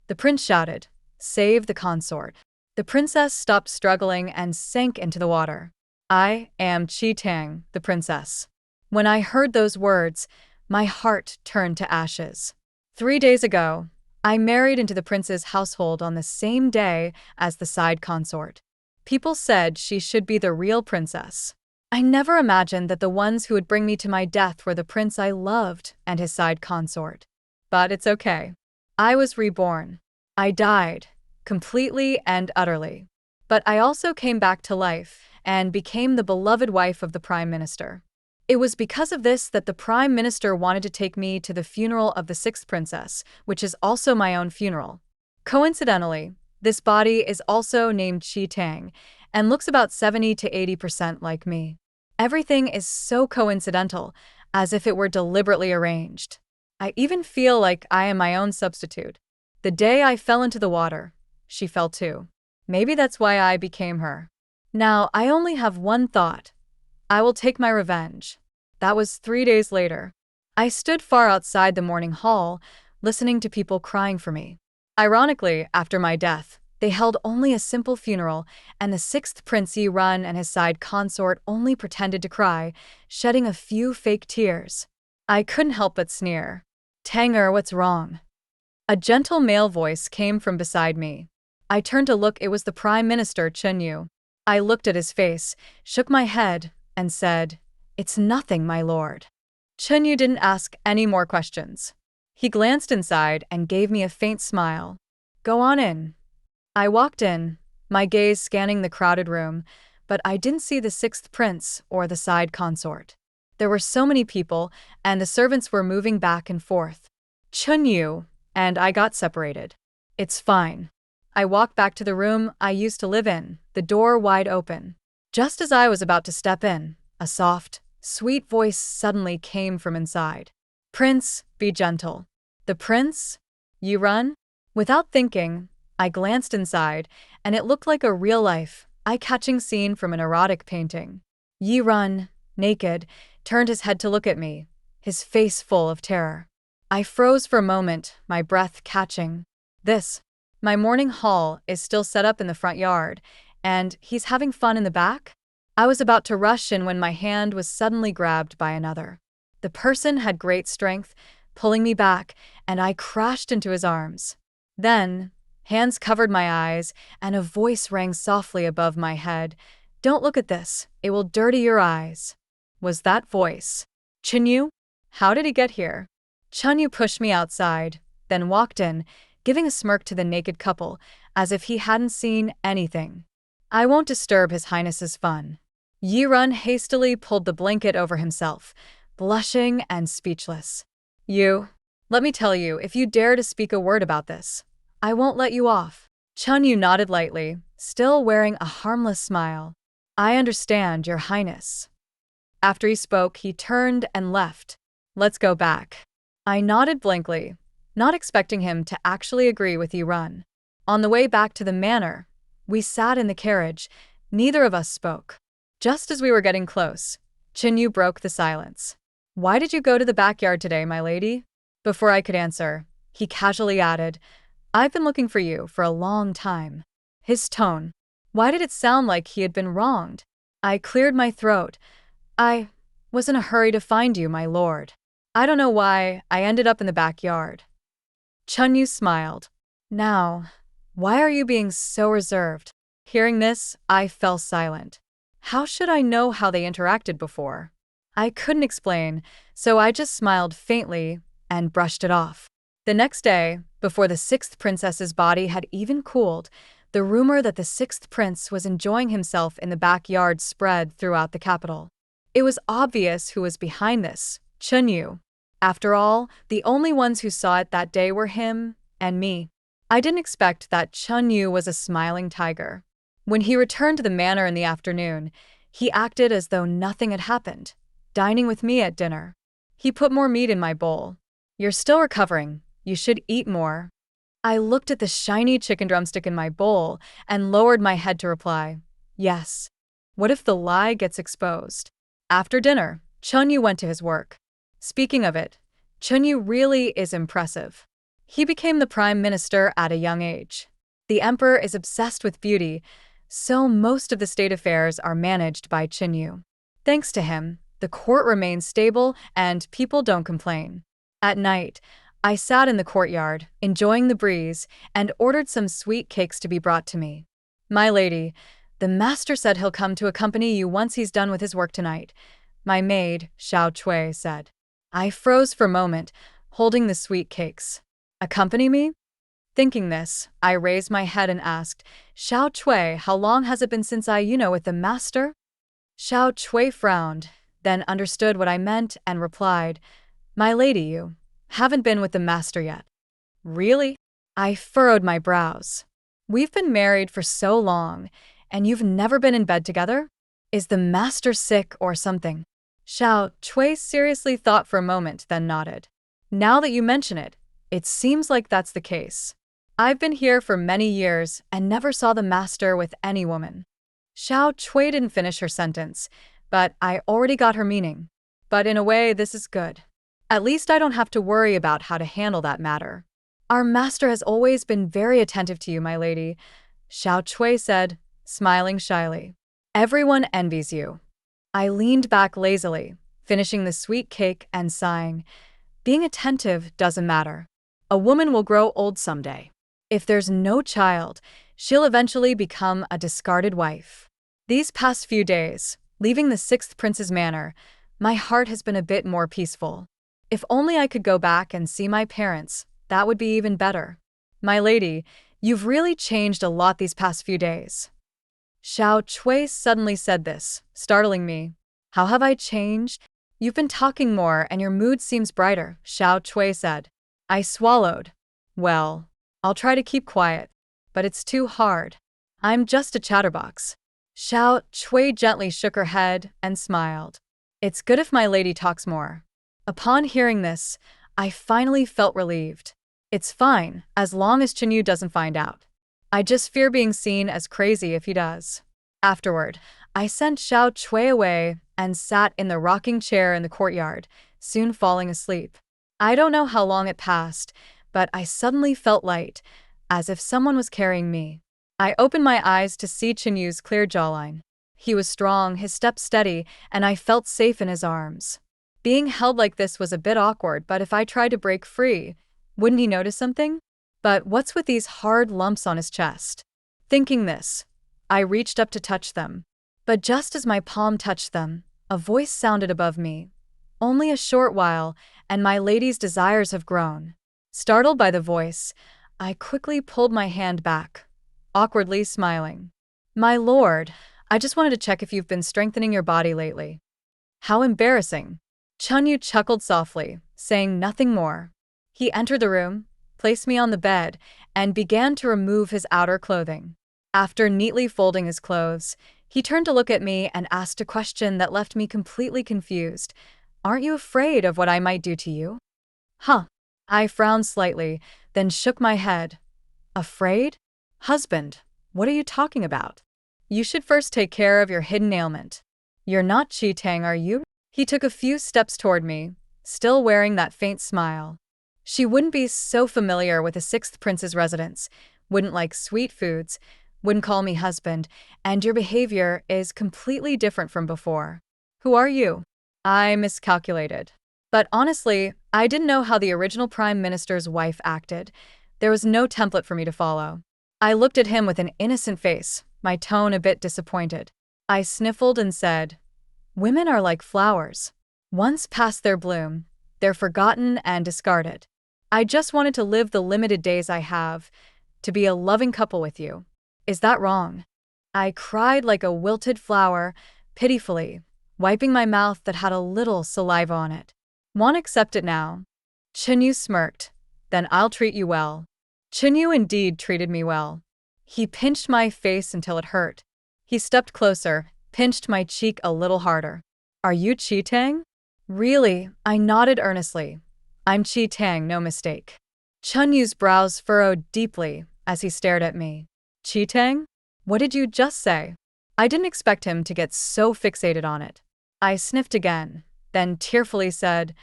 The prince shouted, "Save the consort." The princess stopped struggling and sank into the water. "I am Chi Tang, the princess." When I heard those words, my heart turned to ashes. 3 days ago, I married into the prince's household on the same day as the side consort. People said she should be the real princess. I never imagined that the ones who would bring me to my death were the prince I loved and his side consort. But it's okay. I was reborn. I died, completely and utterly. But I also came back to life and became the beloved wife of the Prime Minister. It was because of this that the Prime Minister wanted to take me to the funeral of the sixth princess, which is also my own funeral. Coincidentally, this body is also named Chi Tang and looks about 70 to 80% like me. Everything is so coincidental, as if it were deliberately arranged. I even feel like I am my own substitute. The day I fell into the water, she fell too. Maybe that's why I became her. Now, I only have one thought. I will take my revenge. That was 3 days later. I stood far outside the morning hall, listening to people crying for me. Ironically, after my death, they held only a simple funeral, and the sixth Prince Yi Run and his side consort only pretended to cry, shedding a few fake tears. I couldn't help but sneer. "Tanger, what's wrong?" A gentle male voice came from beside me. I turned to look. It was the Prime Minister, Chen Yu. I looked at his face, shook my head, and said, "It's nothing, my lord." Chen Yu didn't ask any more questions. He glanced inside and gave me a faint smile. "Go on in." I walked in, my gaze scanning the crowded room, but I didn't see the sixth prince or the side consort. There were so many people, and the servants were moving back and forth. Chen Yu and I got separated. "It's fine." I walked back to the room I used to live in, the door wide open. Just as I was about to step in, a soft, sweet voice suddenly came from inside. "Prince, be gentle." "The prince? You run?" Without thinking, I glanced inside, and it looked like a real-life, eye-catching scene from an erotic painting. Yi Run, naked, turned his head to look at me, his face full of terror. I froze for a moment, my breath catching. My morning hall is still set up in the front yard, and he's having fun in the back? I was about to rush in when my hand was suddenly grabbed by another. The person had great strength, pulling me back, and I crashed into his arms. Then, hands covered my eyes, and a voice rang softly above my head. "Don't look at this, it will dirty your eyes." Was that voice Chen Yu? How did he get here? Chen Yu pushed me outside, then walked in, giving a smirk to the naked couple, as if he hadn't seen anything. "I won't disturb His Highness's fun." Yi Run hastily pulled the blanket over himself, blushing and speechless. Let me tell you, if you dare to speak a word about this, I won't let you off." Chen Yu nodded lightly, still wearing a harmless smile. "I understand, Your Highness." After he spoke, he turned and left. "Let's go back." I nodded blankly, not expecting him to actually agree with Yi Run. On the way back to the manor, we sat in the carriage. Neither of us spoke. Just as we were getting close, Chen Yu broke the silence. "Why did you go to the backyard today, my lady?" Before I could answer, he casually added, "I've been looking for you for a long time." His tone. Why did it sound like he had been wronged? I cleared my throat. "I was in a hurry to find you, my lord. I don't know why I ended up in the backyard." Chen Yu smiled. "Now, why are you being so reserved?" Hearing this, I fell silent. How should I know how they interacted before? I couldn't explain, so I just smiled faintly and brushed it off. The next day, before the sixth princess's body had even cooled, the rumor that the sixth prince was enjoying himself in the backyard spread throughout the capital. It was obvious who was behind this, Chen Yu. After all, the only ones who saw it that day were him and me. I didn't expect that Chen Yu was a smiling tiger. When he returned to the manor in the afternoon, he acted as though nothing had happened, dining with me at dinner. He put more meat in my bowl. "You're still recovering. You should eat more." I looked at the shiny chicken drumstick in my bowl and lowered my head to reply, "Yes." What if the lie gets exposed? After dinner, Chen Yu went to his work. Speaking of it, Chen Yu really is impressive. He became the prime minister at a young age. The emperor is obsessed with beauty, so most of the state affairs are managed by Chinyu. Thanks to him, the court remains stable and people don't complain. At night, I sat in the courtyard, enjoying the breeze, and ordered some sweet cakes to be brought to me. My lady, the master said he'll come to accompany you once he's done with his work tonight, my maid, Xiao Chui, said. I froze for a moment, holding the sweet cakes. Accompany me? Thinking this, I raised my head and asked, Xiao Chui, how long has it been since with the master? Xiao Chui frowned, then understood what I meant and replied, My lady, you haven't been with the master yet. Really? I furrowed my brows. We've been married for so long, and you've never been in bed together? Is the master sick or something? Xiao Chui seriously thought for a moment, then nodded. Now that you mention it, it seems like that's the case. I've been here for many years and never saw the master with any woman. Xiao Chui didn't finish her sentence, but I already got her meaning. But in a way, this is good. At least I don't have to worry about how to handle that matter. Our master has always been very attentive to you, my lady, Xiao Chui said, smiling shyly. Everyone envies you. I leaned back lazily, finishing the sweet cake and sighing. Being attentive doesn't matter. A woman will grow old someday. If there's no child, she'll eventually become a discarded wife. These past few days, leaving the sixth prince's manor, my heart has been a bit more peaceful. If only I could go back and see my parents, that would be even better. My lady, you've really changed a lot these past few days. Xiao Chui suddenly said this, startling me. How have I changed? You've been talking more and your mood seems brighter, Xiao Chui said. I swallowed. Well, I'll try to keep quiet, but it's too hard. I'm just a chatterbox. Xiao Chui gently shook her head and smiled. It's good if my lady talks more. Upon hearing this, I finally felt relieved. It's fine, as long as Chinyu doesn't find out. I just fear being seen as crazy if he does. Afterward, I sent Xiao Chui away and sat in the rocking chair in the courtyard, soon falling asleep. I don't know how long it passed, but I suddenly felt light, as if someone was carrying me. I opened my eyes to see Chinyu's clear jawline. He was strong, his step steady, and I felt safe in his arms. Being held like this was a bit awkward, but if I tried to break free, wouldn't he notice something? But what's with these hard lumps on his chest? Thinking this, I reached up to touch them. But just as my palm touched them, a voice sounded above me. Only a short while, and my lady's desires have grown. Startled by the voice, I quickly pulled my hand back, awkwardly smiling. My lord, I just wanted to check if you've been strengthening your body lately. How embarrassing. Chunyu chuckled softly, saying nothing more. He entered the room, placed me on the bed, and began to remove his outer clothing. After neatly folding his clothes, he turned to look at me and asked a question that left me completely confused. Aren't you afraid of what I might do to you? Huh. I frowned slightly, then shook my head. Afraid? Husband, what are you talking about? You should first take care of your hidden ailment. You're not Chi-Tang, are you? He took a few steps toward me, still wearing that faint smile. She wouldn't be so familiar with the sixth prince's residence, wouldn't like sweet foods, wouldn't call me husband, and your behavior is completely different from before. Who are you? I miscalculated. But honestly, I didn't know how the original prime minister's wife acted. There was no template for me to follow. I looked at him with an innocent face, my tone a bit disappointed. I sniffled and said, Women are like flowers. Once past their bloom, they're forgotten and discarded. I just wanted to live the limited days I have, to be a loving couple with you. Is that wrong? I cried like a wilted flower, pitifully, wiping my mouth that had a little saliva on it. Won't accept it now. Chinyu smirked. Then I'll treat you well. Chinyu indeed treated me well. He pinched my face until it hurt. He stepped closer, pinched my cheek a little harder. Are you Chi-Tang? Really, I nodded earnestly. I'm Chi-Tang, no mistake. Chunyu's brows furrowed deeply as he stared at me. Chi-Tang? What did you just say? I didn't expect him to get so fixated on it. I sniffed again, then tearfully said,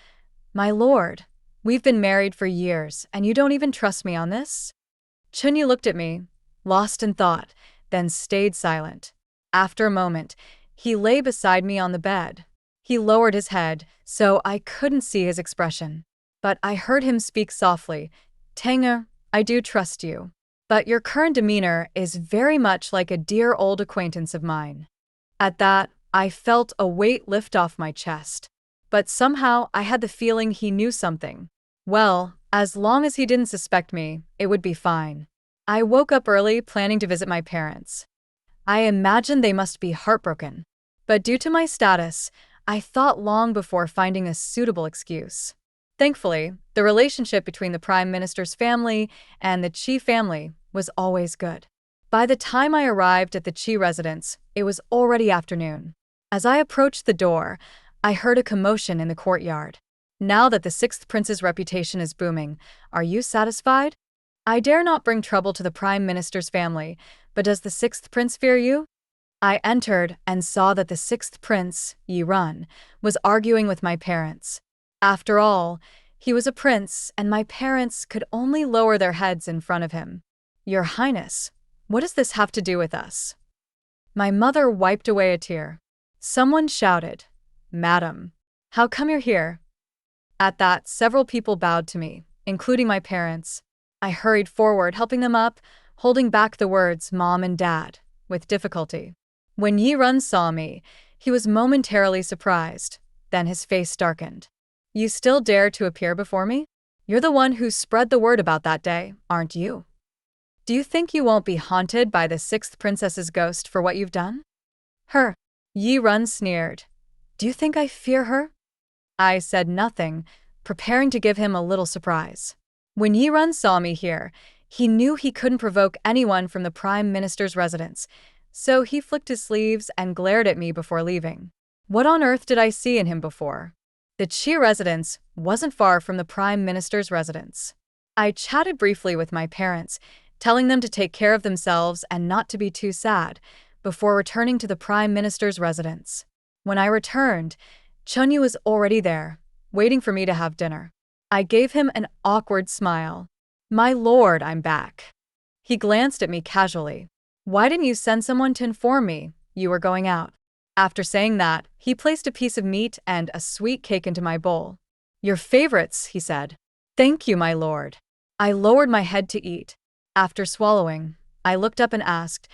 My lord, We've been married for years, and you don't even trust me on this? Chunyu looked at me, lost in thought, then stayed silent. After a moment, he lay beside me on the bed. He lowered his head, so I couldn't see his expression. But I heard him speak softly. Tanger, I do trust you. But your current demeanor is very much like a dear old acquaintance of mine. At that, I felt a weight lift off my chest. But somehow I had the feeling he knew something. Well, as long as he didn't suspect me, it would be fine. I woke up early planning to visit my parents. I imagined they must be heartbroken. But due to my status, I thought long before finding a suitable excuse. Thankfully, the relationship between the Prime Minister's family and the Chi family was always good. By the time I arrived at the Chi residence, it was already afternoon. As I approached the door, I heard a commotion in the courtyard. Now that the sixth prince's reputation is booming, are you satisfied? I dare not bring trouble to the Prime Minister's family, but does the sixth prince fear you? I entered and saw that the sixth prince, Yi Run, was arguing with my parents. After all, he was a prince, and my parents could only lower their heads in front of him. Your Highness, what does this have to do with us? My mother wiped away a tear. Someone shouted, Madam, how come you're here? At that, several people bowed to me, including my parents. I hurried forward, helping them up, holding back the words Mom and Dad, with difficulty. When Yi Run saw me, he was momentarily surprised. Then his face darkened. You still dare to appear before me? You're the one who spread the word about that day, aren't you? Do you think you won't be haunted by the sixth princess's ghost for what you've done? Her. Yi Run sneered. Do you think I fear her? I said nothing, preparing to give him a little surprise. When Yi Run saw me here, he knew he couldn't provoke anyone from the Prime Minister's residence, so he flicked his sleeves and glared at me before leaving. What on earth did I see in him before? The Chi residence wasn't far from the Prime Minister's residence. I chatted briefly with my parents, telling them to take care of themselves and not to be too sad, before returning to the Prime Minister's residence. When I returned, Chunyu was already there, waiting for me to have dinner. I gave him an awkward smile. My lord, I'm back. He glanced at me casually. Why didn't you send someone to inform me you were going out? After saying that, he placed a piece of meat and a sweet cake into my bowl. Your favorites, he said. Thank you, my lord. I lowered my head to eat. After swallowing, I looked up and asked,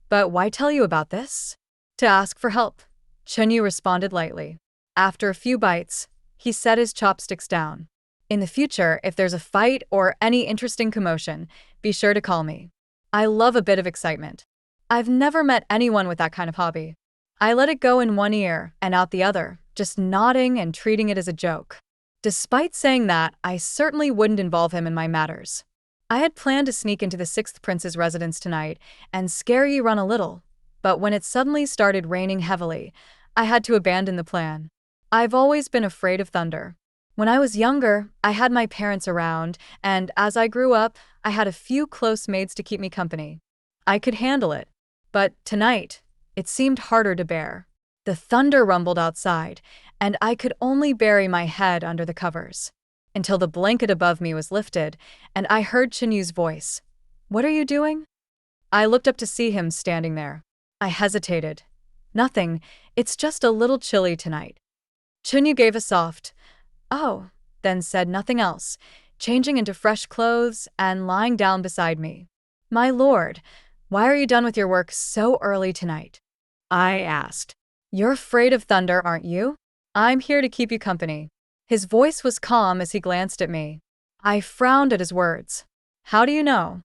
but why tell you about this? To ask for help, Chunyu responded lightly. After a few bites, he set his chopsticks down. In the future, if there's a fight or any interesting commotion, be sure to call me. I love a bit of excitement. I've never met anyone with that kind of hobby. I let it go in one ear and out the other, just nodding and treating it as a joke. Despite saying that, I certainly wouldn't involve him in my matters. I had planned to sneak into the sixth prince's residence tonight and scare Yi Run a little, but when it suddenly started raining heavily, I had to abandon the plan. I've always been afraid of thunder. When I was younger, I had my parents around, and as I grew up, I had a few close maids to keep me company. I could handle it. But tonight, it seemed harder to bear. The thunder rumbled outside, and I could only bury my head under the covers. Until the blanket above me was lifted, and I heard Chunyu's voice. What are you doing? I looked up to see him standing there. I hesitated. Nothing, it's just a little chilly tonight. Chunyu gave a soft, oh, then said nothing else, changing into fresh clothes and lying down beside me. My lord, why are you done with your work so early tonight? I asked. You're afraid of thunder, aren't you? I'm here to keep you company. His voice was calm as he glanced at me. I frowned at his words. How do you know?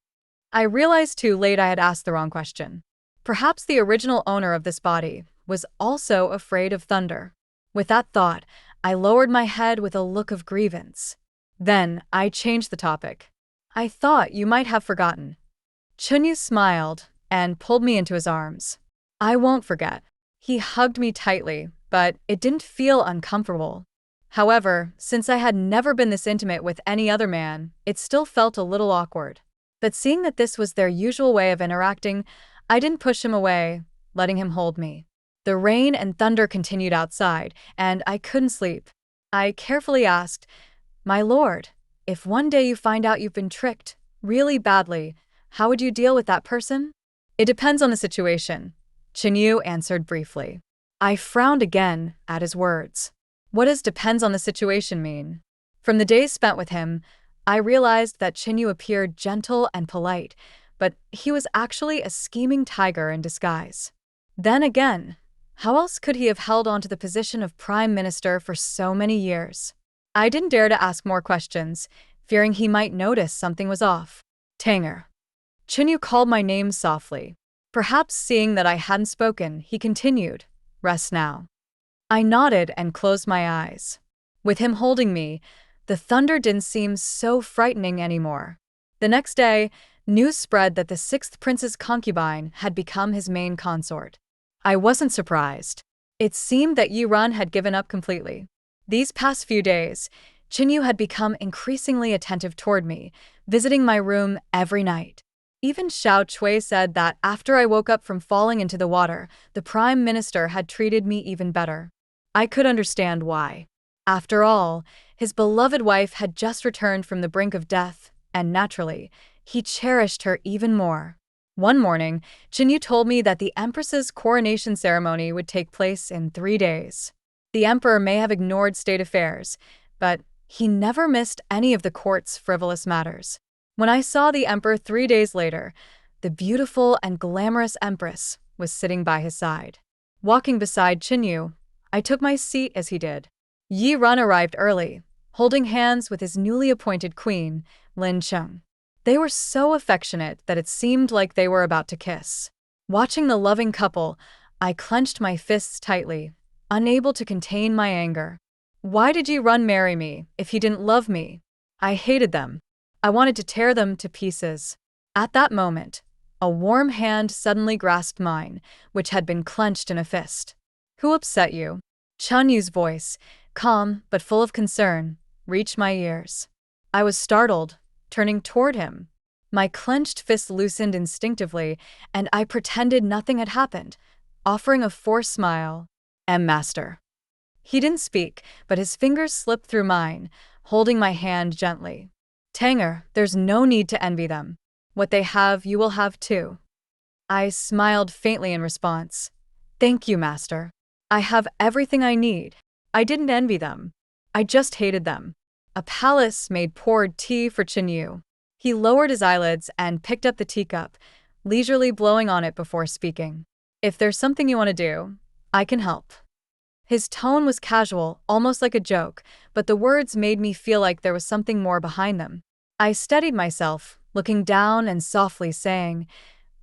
I realized too late I had asked the wrong question. Perhaps the original owner of this body was also afraid of thunder. With that thought, I lowered my head with a look of grievance. Then I changed the topic. I thought you might have forgotten. Chunyu smiled and pulled me into his arms. I won't forget. He hugged me tightly, but it didn't feel uncomfortable. However, since I had never been this intimate with any other man, it still felt a little awkward. But seeing that this was their usual way of interacting, I didn't push him away, letting him hold me. The rain and thunder continued outside, and I couldn't sleep. I carefully asked, My lord, if one day you find out you've been tricked, really badly, how would you deal with that person? It depends on the situation, Chinyu answered briefly. I frowned again at his words. What does depends on the situation mean? From the days spent with him, I realized that Chinyu appeared gentle and polite, but he was actually a scheming tiger in disguise. Then again, how else could he have held on to the position of prime minister for so many years? I didn't dare to ask more questions, fearing he might notice something was off. Tanger. Chinyu called my name softly. Perhaps seeing that I hadn't spoken, he continued, "Rest now." I nodded and closed my eyes. With him holding me, the thunder didn't seem so frightening anymore. The next day, news spread that the sixth prince's concubine had become his main consort. I wasn't surprised. It seemed that Yi Run had given up completely. These past few days, Chinyu had become increasingly attentive toward me, visiting my room every night. Even Xiao Chui said that after I woke up from falling into the water, the prime minister had treated me even better. I could understand why. After all, his beloved wife had just returned from the brink of death, and naturally, he cherished her even more. One morning, Chinyu told me that the empress's coronation ceremony would take place in 3 days. The emperor may have ignored state affairs, but he never missed any of the court's frivolous matters. When I saw the emperor 3 days later, the beautiful and glamorous empress was sitting by his side. Walking beside Chinyu, I took my seat as he did. Yi Run arrived early, holding hands with his newly appointed queen, Lin Cheng. They were so affectionate that it seemed like they were about to kiss. Watching the loving couple, I clenched my fists tightly, unable to contain my anger. Why did Yi Run marry me if he didn't love me? I hated them. I wanted to tear them to pieces. At that moment, a warm hand suddenly grasped mine, which had been clenched in a fist. Who upset you? Chun Yu's voice, calm but full of concern, reached my ears. I was startled, turning toward him. My clenched fist loosened instinctively, and I pretended nothing had happened, offering a forced smile. Master. He didn't speak, but his fingers slipped through mine, holding my hand gently. Tanger, there's no need to envy them. What they have, you will have too. I smiled faintly in response. Thank you, Master. I have everything I need. I didn't envy them. I just hated them. A palace maid poured tea for Chinyu. He lowered his eyelids and picked up the teacup, leisurely blowing on it before speaking. If there's something you want to do, I can help. His tone was casual, almost like a joke, but the words made me feel like there was something more behind them. I steadied myself, looking down and softly saying,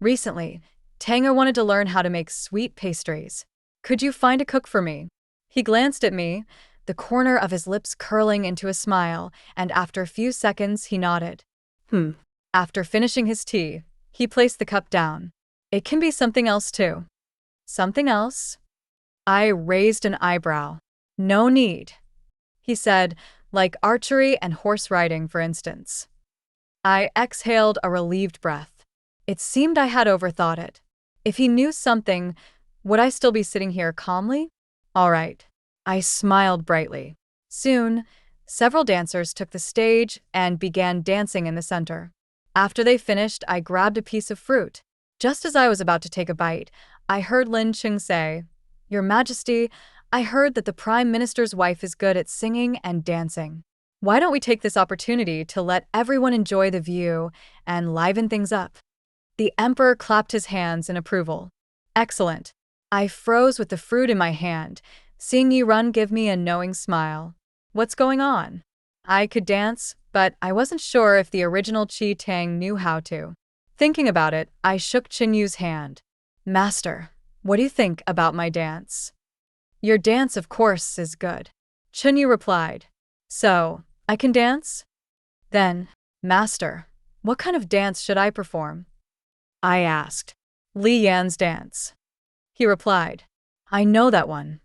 "Recently, Tanger wanted to learn how to make sweet pastries. Could you find a cook for me?" He glanced at me, the corner of his lips curling into a smile, and after a few seconds he nodded. After finishing his tea, he placed the cup down. It can be something else too. Something else? I raised an eyebrow. No need, he said, like archery and horse riding, for instance. I exhaled a relieved breath. It seemed I had overthought it. If he knew something, would I still be sitting here calmly? All right. I smiled brightly. Soon, several dancers took the stage and began dancing in the center. After they finished, I grabbed a piece of fruit. Just as I was about to take a bite, I heard Lin Cheng say, "Your Majesty, I heard that the Prime Minister's wife is good at singing and dancing. Why don't we take this opportunity to let everyone enjoy the view and liven things up?" The Emperor clapped his hands in approval. Excellent. I froze with the fruit in my hand, seeing Yi Run give me a knowing smile. What's going on? I could dance, but I wasn't sure if the original Chi Tang knew how to. Thinking about it, I shook Chinyu's hand. Master, what do you think about my dance? Your dance, of course, is good. Chinyu replied. So, I can dance? Then, Master, what kind of dance should I perform? I asked. Li Yan's dance. He replied. I know that one.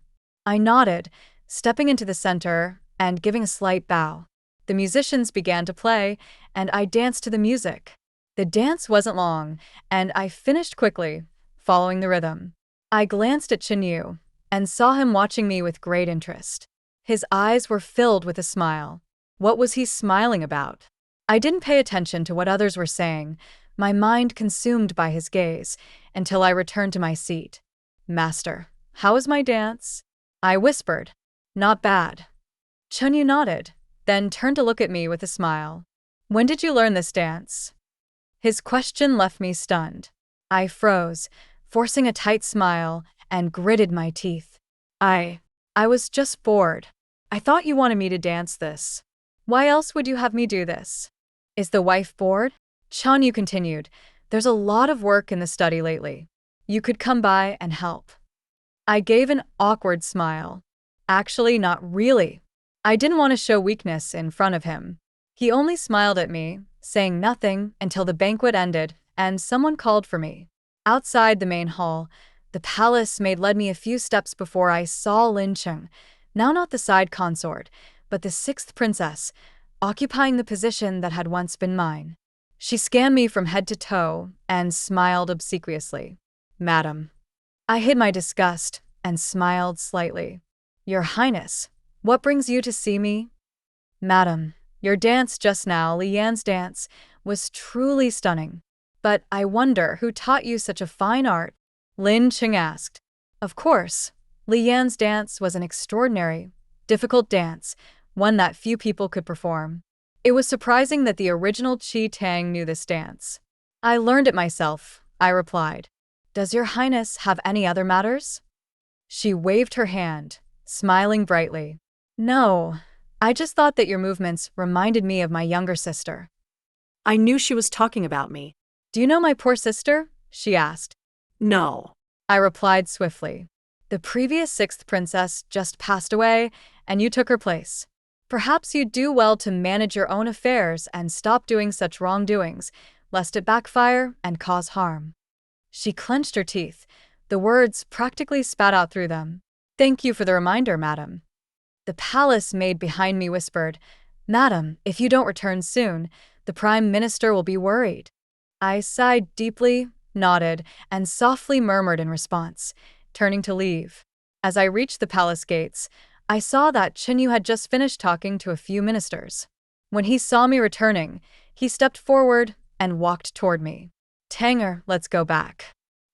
I nodded, stepping into the center and giving a slight bow. The musicians began to play, and I danced to the music. The dance wasn't long, and I finished quickly, following the rhythm. I glanced at Chinyu and saw him watching me with great interest. His eyes were filled with a smile. What was he smiling about? I didn't pay attention to what others were saying, my mind consumed by his gaze, until I returned to my seat. Master, how was my dance? I whispered. Not bad. Chunyu nodded, then turned to look at me with a smile. When did you learn this dance? His question left me stunned. I froze, forcing a tight smile, and gritted my teeth. I was just bored. I thought you wanted me to dance this. Why else would you have me do this? Is the wife bored? Chunyu continued. There's a lot of work in the study lately. You could come by and help. I gave an awkward smile. Actually, not really. I didn't want to show weakness in front of him. He only smiled at me, saying nothing until the banquet ended and someone called for me. Outside the main hall, the palace maid led me a few steps before I saw Lin Cheng, now not the side consort, but the sixth princess, occupying the position that had once been mine. She scanned me from head to toe and smiled obsequiously. Madam. I hid my disgust and smiled slightly. Your Highness, what brings you to see me? Madam, your dance just now, Li Yan's dance, was truly stunning. But I wonder who taught you such a fine art? Lin Cheng asked. Of course, Li Yan's dance was an extraordinary, difficult dance, one that few people could perform. It was surprising that the original Qi Tang knew this dance. I learned it myself, I replied. Does your Highness have any other matters? She waved her hand, smiling brightly. No, I just thought that your movements reminded me of my younger sister. I knew she was talking about me. Do you know my poor sister? She asked. No. I replied swiftly. The previous sixth princess just passed away, and you took her place. Perhaps you'd do well to manage your own affairs and stop doing such wrongdoings, lest it backfire and cause harm. She clenched her teeth, the words practically spat out through them. Thank you for the reminder, madam. The palace maid behind me whispered, Madam, if you don't return soon, the Prime Minister will be worried. I sighed deeply, nodded, and softly murmured in response, turning to leave. As I reached the palace gates, I saw that Chinyu had just finished talking to a few ministers. When he saw me returning, he stepped forward and walked toward me. Tanger, let's go back.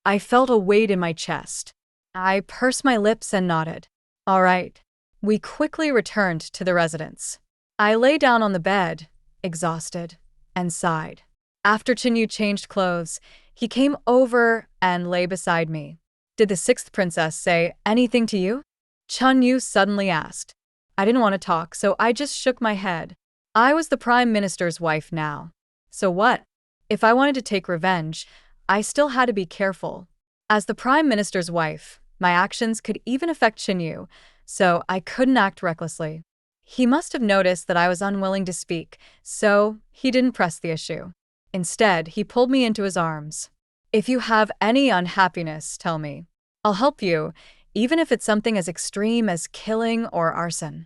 I felt a weight in my chest. I pursed my lips and nodded. All right. We quickly returned to the residence. I lay down on the bed, exhausted, and sighed. After Chinyu changed clothes, he came over and lay beside me. Did the sixth princess say anything to you? Chunyu suddenly asked. I didn't want to talk, so I just shook my head. I was the Prime Minister's wife now. So what? If I wanted to take revenge, I still had to be careful. As the Prime Minister's wife, my actions could even affect Chinyu, so I couldn't act recklessly. He must have noticed that I was unwilling to speak, so he didn't press the issue. Instead, he pulled me into his arms. If you have any unhappiness, tell me. I'll help you, even if it's something as extreme as killing or arson.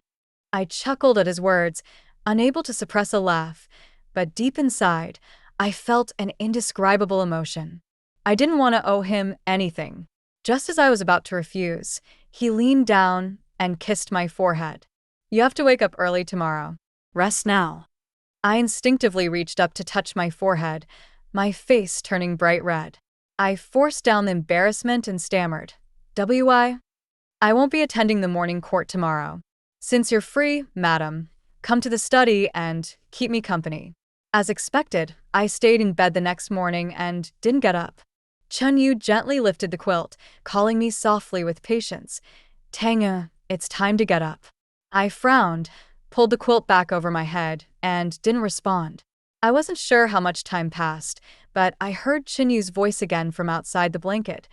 I chuckled at his words, unable to suppress a laugh, but deep inside, I felt an indescribable emotion. I didn't want to owe him anything. Just as I was about to refuse, he leaned down and kissed my forehead. You have to wake up early tomorrow. Rest now. I instinctively reached up to touch my forehead, my face turning bright red. I forced down the embarrassment and stammered. I won't be attending the morning court tomorrow. Since you're free, madam, come to the study and keep me company. As expected, I stayed in bed the next morning and didn't get up. Chunyu gently lifted the quilt, calling me softly with patience. Tanga, it's time to get up. I frowned, pulled the quilt back over my head, and didn't respond. I wasn't sure how much time passed, but I heard Chinyu's voice again from outside the blanket.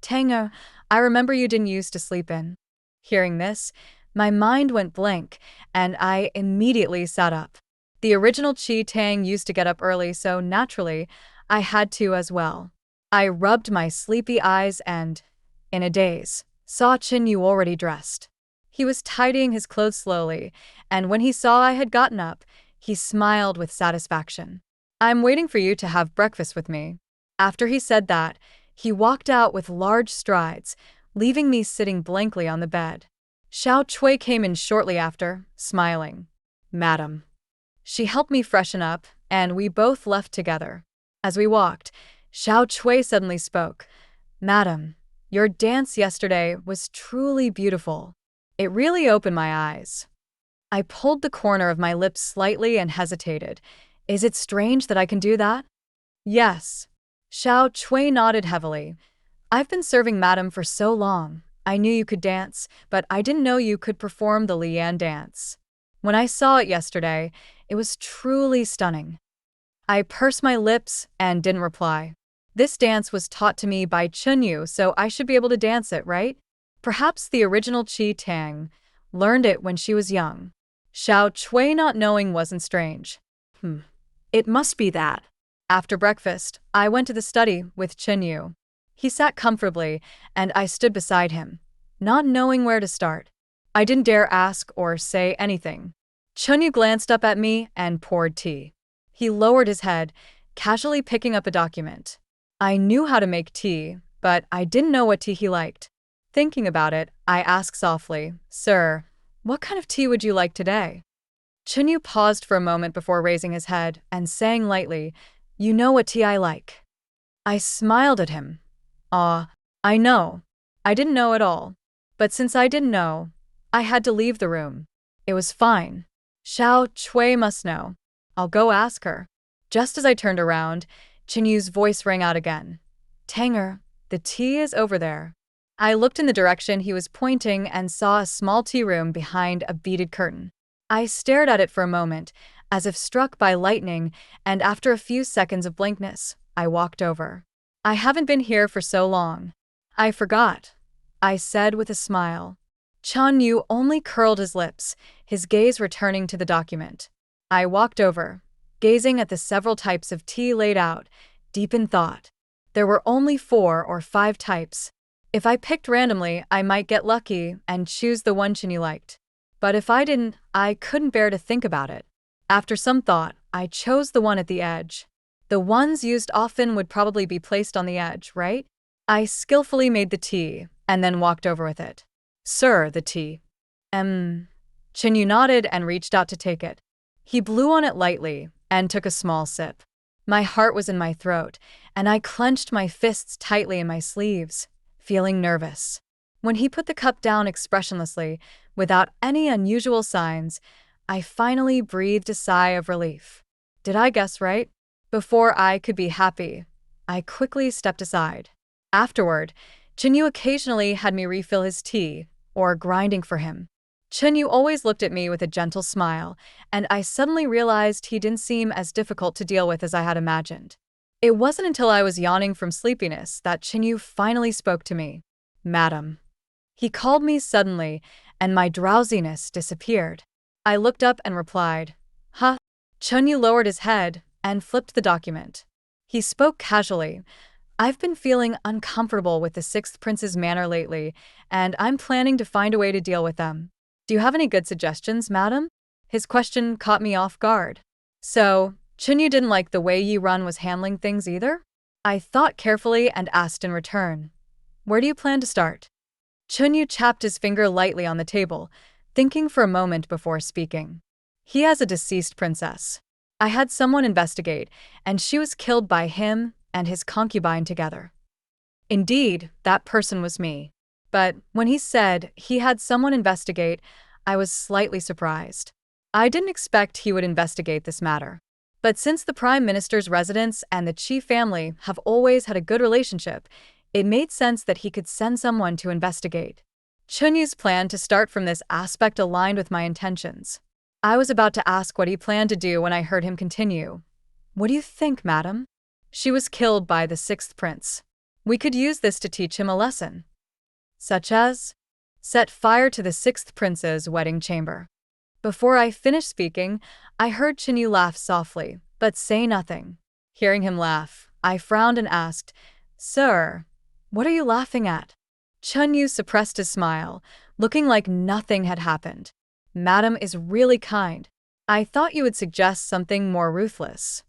Tanga, I remember you didn't used to sleep in. Hearing this, my mind went blank, and I immediately sat up. The original Qi Tang used to get up early, so naturally, I had to as well. I rubbed my sleepy eyes and, in a daze, saw Chinyu already dressed. He was tidying his clothes slowly, and when he saw I had gotten up, he smiled with satisfaction. I'm waiting for you to have breakfast with me. After he said that, he walked out with large strides, leaving me sitting blankly on the bed. Xiao Chui came in shortly after, smiling. Madam. She helped me freshen up, and we both left together. As we walked, Xiao Chui suddenly spoke. Madam, your dance yesterday was truly beautiful. It really opened my eyes. I pulled the corner of my lips slightly and hesitated. Is it strange that I can do that? Yes. Xiao Chui nodded heavily. I've been serving Madam for so long. I knew you could dance, but I didn't know you could perform the Lian dance. When I saw it yesterday, it was truly stunning. I pursed my lips and didn't reply. This dance was taught to me by Chunyu, so I should be able to dance it, right? Perhaps the original Qi Tang learned it when she was young. Xiao Chui not knowing wasn't strange. It must be that. After breakfast, I went to the study with Chunyu. He sat comfortably, and I stood beside him, not knowing where to start. I didn't dare ask or say anything. Chunyu glanced up at me and poured tea. He lowered his head, casually picking up a document. I knew how to make tea, but I didn't know what tea he liked. Thinking about it, I asked softly, Sir, what kind of tea would you like today? Chunyu paused for a moment before raising his head and saying lightly, You know what tea I like. I smiled at him. I know. I didn't know at all. But since I didn't know, I had to leave the room. It was fine. Xiao Chui must know. I'll go ask her. Just as I turned around, Chinyu's voice rang out again. Tanger, the tea is over there. I looked in the direction he was pointing and saw a small tea room behind a beaded curtain. I stared at it for a moment, as if struck by lightning, and after a few seconds of blankness, I walked over. I haven't been here for so long. I forgot, I said with a smile. Chan Yu only curled his lips, his gaze returning to the document. I walked over, gazing at the several types of tea laid out, deep in thought. There were only 4 or 5 types. If I picked randomly, I might get lucky and choose the one Chinyu liked. But if I didn't, I couldn't bear to think about it. After some thought, I chose the one at the edge. The ones used often would probably be placed on the edge, right? I skillfully made the tea, and then walked over with it. Sir, the tea. Chinyu nodded and reached out to take it. He blew on it lightly, and took a small sip. My heart was in my throat, and I clenched my fists tightly in my sleeves, feeling nervous. When he put the cup down expressionlessly, without any unusual signs, I finally breathed a sigh of relief. Did I guess right? Before I could be happy, I quickly stepped aside. Afterward, Chinyu occasionally had me refill his tea, or grinding for him. Chinyu always looked at me with a gentle smile, and I suddenly realized he didn't seem as difficult to deal with as I had imagined. It wasn't until I was yawning from sleepiness that Chinyu finally spoke to me. Madam. He called me suddenly, and my drowsiness disappeared. I looked up and replied, Huh? Chinyu lowered his head and flipped the document. He spoke casually. I've been feeling uncomfortable with the 6th Prince's manner lately, and I'm planning to find a way to deal with them. Do you have any good suggestions, madam? His question caught me off guard. So, Chinyu didn't like the way Yi Run was handling things either? I thought carefully and asked in return, Where do you plan to start? Chinyu tapped his finger lightly on the table, thinking for a moment before speaking. He has a deceased princess. I had someone investigate, and she was killed by him and his concubine together. Indeed, that person was me. But when he said he had someone investigate, I was slightly surprised. I didn't expect he would investigate this matter. But since the Prime Minister's residence and the Qi family have always had a good relationship, it made sense that he could send someone to investigate. Chunyu's plan to start from this aspect aligned with my intentions. I was about to ask what he planned to do when I heard him continue. What do you think, madam? She was killed by the 6th prince. We could use this to teach him a lesson. Such as? Set fire to the 6th prince's wedding chamber. Before I finished speaking, I heard Chinyu laugh softly, but say nothing. Hearing him laugh, I frowned and asked, Sir, what are you laughing at? Chinyu suppressed his smile, looking like nothing had happened. Madam is really kind. I thought you would suggest something more ruthless.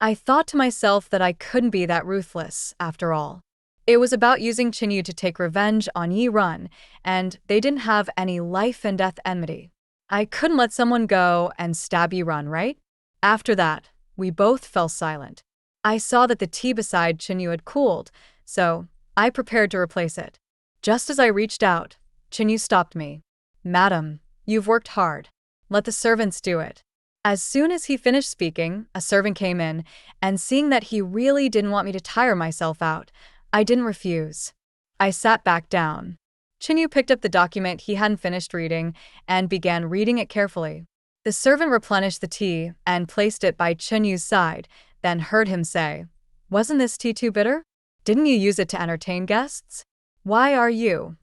I thought to myself that I couldn't be that ruthless, after all. It was about using Chinyu to take revenge on Yi Run, and they didn't have any life-and-death enmity. I couldn't let someone go and stab you run, right? After that, we both fell silent. I saw that the tea beside Chinyu had cooled, so I prepared to replace it. Just as I reached out, Chinyu stopped me. Madam, you've worked hard. Let the servants do it. As soon as he finished speaking, a servant came in, and seeing that he really didn't want me to tire myself out, I didn't refuse. I sat back down. Chinyu picked up the document he hadn't finished reading and began reading it carefully. The servant replenished the tea and placed it by Chinyu's side, then heard him say, "Wasn't this tea too bitter? Didn't you use it to entertain guests? Why are you?"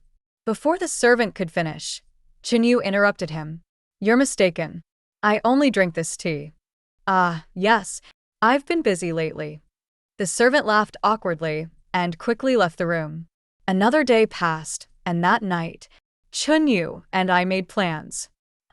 Before the servant could finish, Chinyu interrupted him. "You're mistaken. I only drink this tea." "Ah, yes, I've been busy lately." The servant laughed awkwardly and quickly left the room. Another day passed, and that night, Chunyu and I made plans.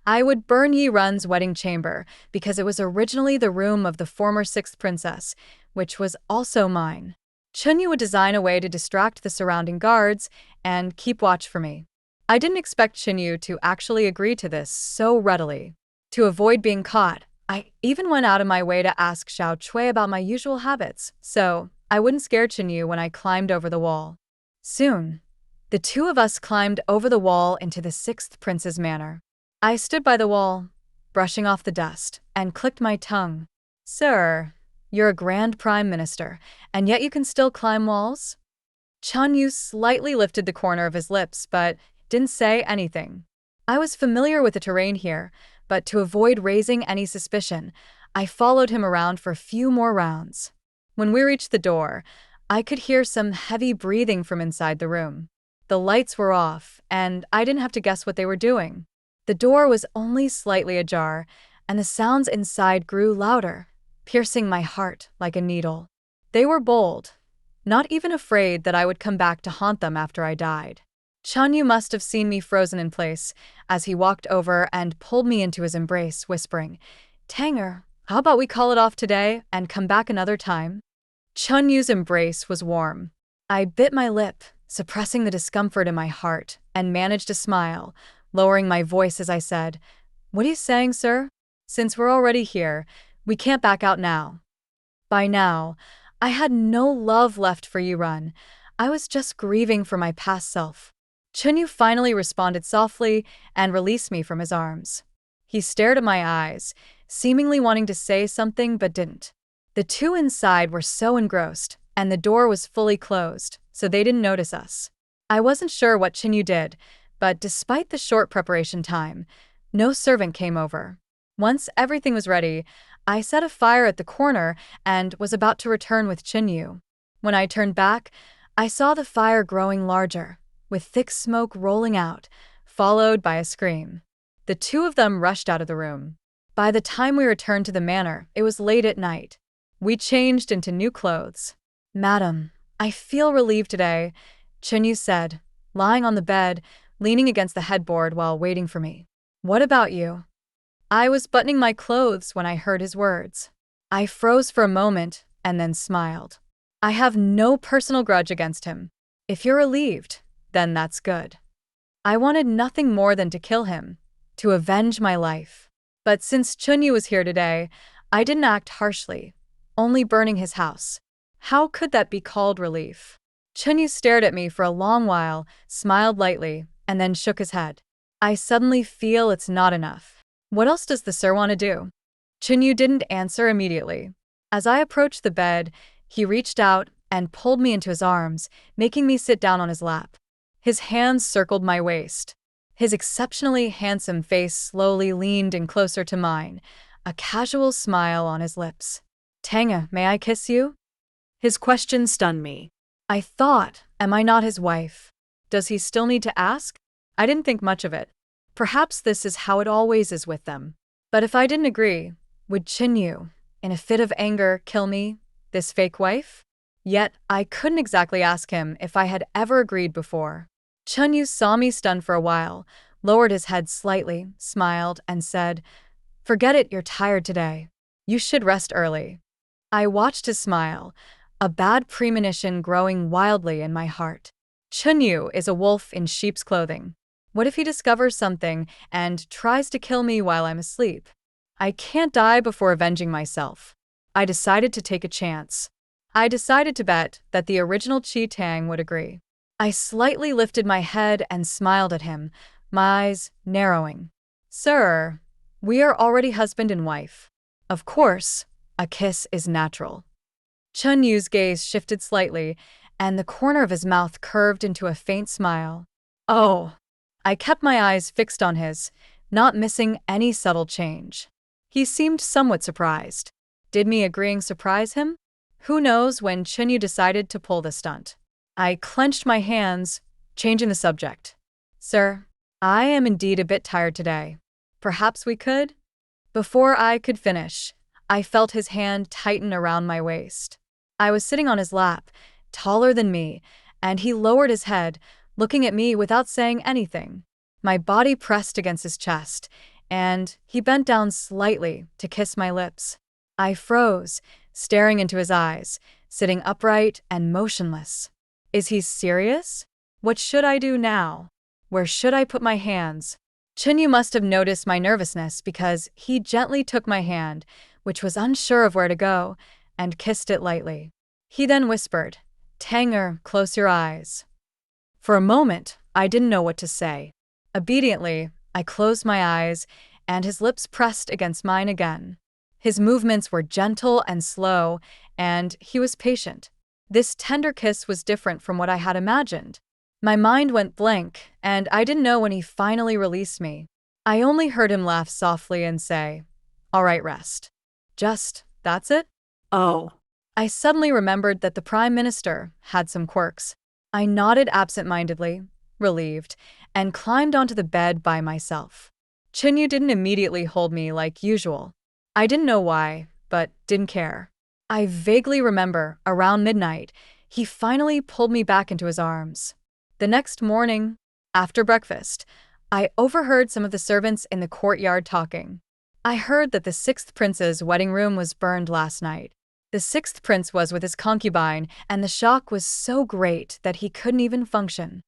I would burn Yi Run's wedding chamber because it was originally the room of the former sixth princess, which was also mine. Chunyu would design a way to distract the surrounding guards and keep watch for me. I didn't expect Chunyu to actually agree to this so readily. To avoid being caught, I even went out of my way to ask Xiao Cui about my usual habits, so I wouldn't scare Chinyu when I climbed over the wall. Soon, the two of us climbed over the wall into the sixth prince's manor. I stood by the wall, brushing off the dust, and clicked my tongue. "Sir, you're a grand prime minister, and yet you can still climb walls?" Chanyu slightly lifted the corner of his lips, but didn't say anything. I was familiar with the terrain here, but to avoid raising any suspicion, I followed him around for a few more rounds. When we reached the door, I could hear some heavy breathing from inside the room. The lights were off, and I didn't have to guess what they were doing. The door was only slightly ajar, and the sounds inside grew louder, piercing my heart like a needle. They were bold, not even afraid that I would come back to haunt them after I died. Chanyu must have seen me frozen in place as he walked over and pulled me into his embrace, whispering, "Tanger, how about we call it off today and come back another time?" Chunyu's embrace was warm. I bit my lip, suppressing the discomfort in my heart, and managed to smile, lowering my voice as I said, "What are you saying, sir? Since we're already here, we can't back out now." By now, I had no love left for Yurun. I was just grieving for my past self. Chunyu finally responded softly and released me from his arms. He stared at my eyes, seemingly wanting to say something but didn't. The two inside were so engrossed, and the door was fully closed, so they didn't notice us. I wasn't sure what Chinyu did, but despite the short preparation time, no servant came over. Once everything was ready, I set a fire at the corner and was about to return with Chinyu. When I turned back, I saw the fire growing larger, with thick smoke rolling out, followed by a scream. The two of them rushed out of the room. By the time we returned to the manor, it was late at night. We changed into new clothes. "Madam, I feel relieved today," Chinyu said, lying on the bed, leaning against the headboard while waiting for me. "What about you?" I was buttoning my clothes when I heard his words. I froze for a moment and then smiled. I have no personal grudge against him. If you're relieved, then that's good. I wanted nothing more than to kill him, to avenge my life. But since Chunyu was here today, I didn't act harshly, only burning his house. How could that be called relief? Chunyu stared at me for a long while, smiled lightly, and then shook his head. I suddenly feel it's not enough. What else does the sir want to do? Chunyu didn't answer immediately. As I approached the bed, he reached out and pulled me into his arms, making me sit down on his lap. His hands circled my waist. His exceptionally handsome face slowly leaned in closer to mine, a casual smile on his lips. "Tanga, may I kiss you?" His question stunned me. I thought, am I not his wife? Does he still need to ask? I didn't think much of it. Perhaps this is how it always is with them. But if I didn't agree, would Chinyu, in a fit of anger, kill me, this fake wife? Yet, I couldn't exactly ask him if I had ever agreed before. Chunyu saw me stunned for a while, lowered his head slightly, smiled, and said, "Forget it, you're tired today. You should rest early." I watched his smile, a bad premonition growing wildly in my heart. Chunyu is a wolf in sheep's clothing. What if he discovers something and tries to kill me while I'm asleep? I can't die before avenging myself. I decided to take a chance. I decided to bet that the original Chi Tang would agree. I slightly lifted my head and smiled at him, my eyes narrowing. Sir, we are already husband and wife. Of course, a kiss is natural. Chun Yu's gaze shifted slightly, and the corner of his mouth curved into a faint smile. Oh! I kept my eyes fixed on his, not missing any subtle change. He seemed somewhat surprised. Did me agreeing surprise him? Who knows when Chun Yu decided to pull the stunt. I clenched my hands, changing the subject. Sir, I am indeed a bit tired today. Perhaps we could? Before I could finish, I felt his hand tighten around my waist. I was sitting on his lap, taller than me, and he lowered his head, looking at me without saying anything. My body pressed against his chest, and he bent down slightly to kiss my lips. I froze, staring into his eyes, sitting upright and motionless. Is he serious? What should I do now? Where should I put my hands? Chun Yu must have noticed my nervousness because he gently took my hand, which was unsure of where to go, and kissed it lightly. He then whispered, Tanger, close your eyes. For a moment, I didn't know what to say. Obediently, I closed my eyes, and his lips pressed against mine again. His movements were gentle and slow, and he was patient. This tender kiss was different from what I had imagined. My mind went blank, and I didn't know when he finally released me. I only heard him laugh softly and say, All right, rest. Just, that's it? Oh. I suddenly remembered that the Prime Minister had some quirks. I nodded absent-mindedly, relieved, and climbed onto the bed by myself. Chun Yu didn't immediately hold me like usual. I didn't know why, but didn't care. I vaguely remember, around midnight, he finally pulled me back into his arms. The next morning, after breakfast, I overheard some of the servants in the courtyard talking. I heard that the sixth prince's wedding room was burned last night. The sixth prince was with his concubine, and the shock was so great that he couldn't even function.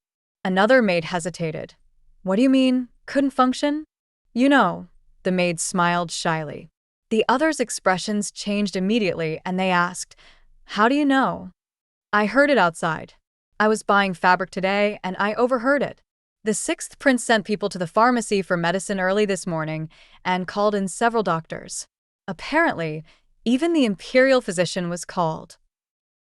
Another maid hesitated. What do you mean, couldn't function? You know, the maid smiled shyly. The others' expressions changed immediately, and they asked, How do you know? I heard it outside. I was buying fabric today, and I overheard it. The sixth prince sent people to the pharmacy for medicine early this morning and called in several doctors. Apparently, even the imperial physician was called.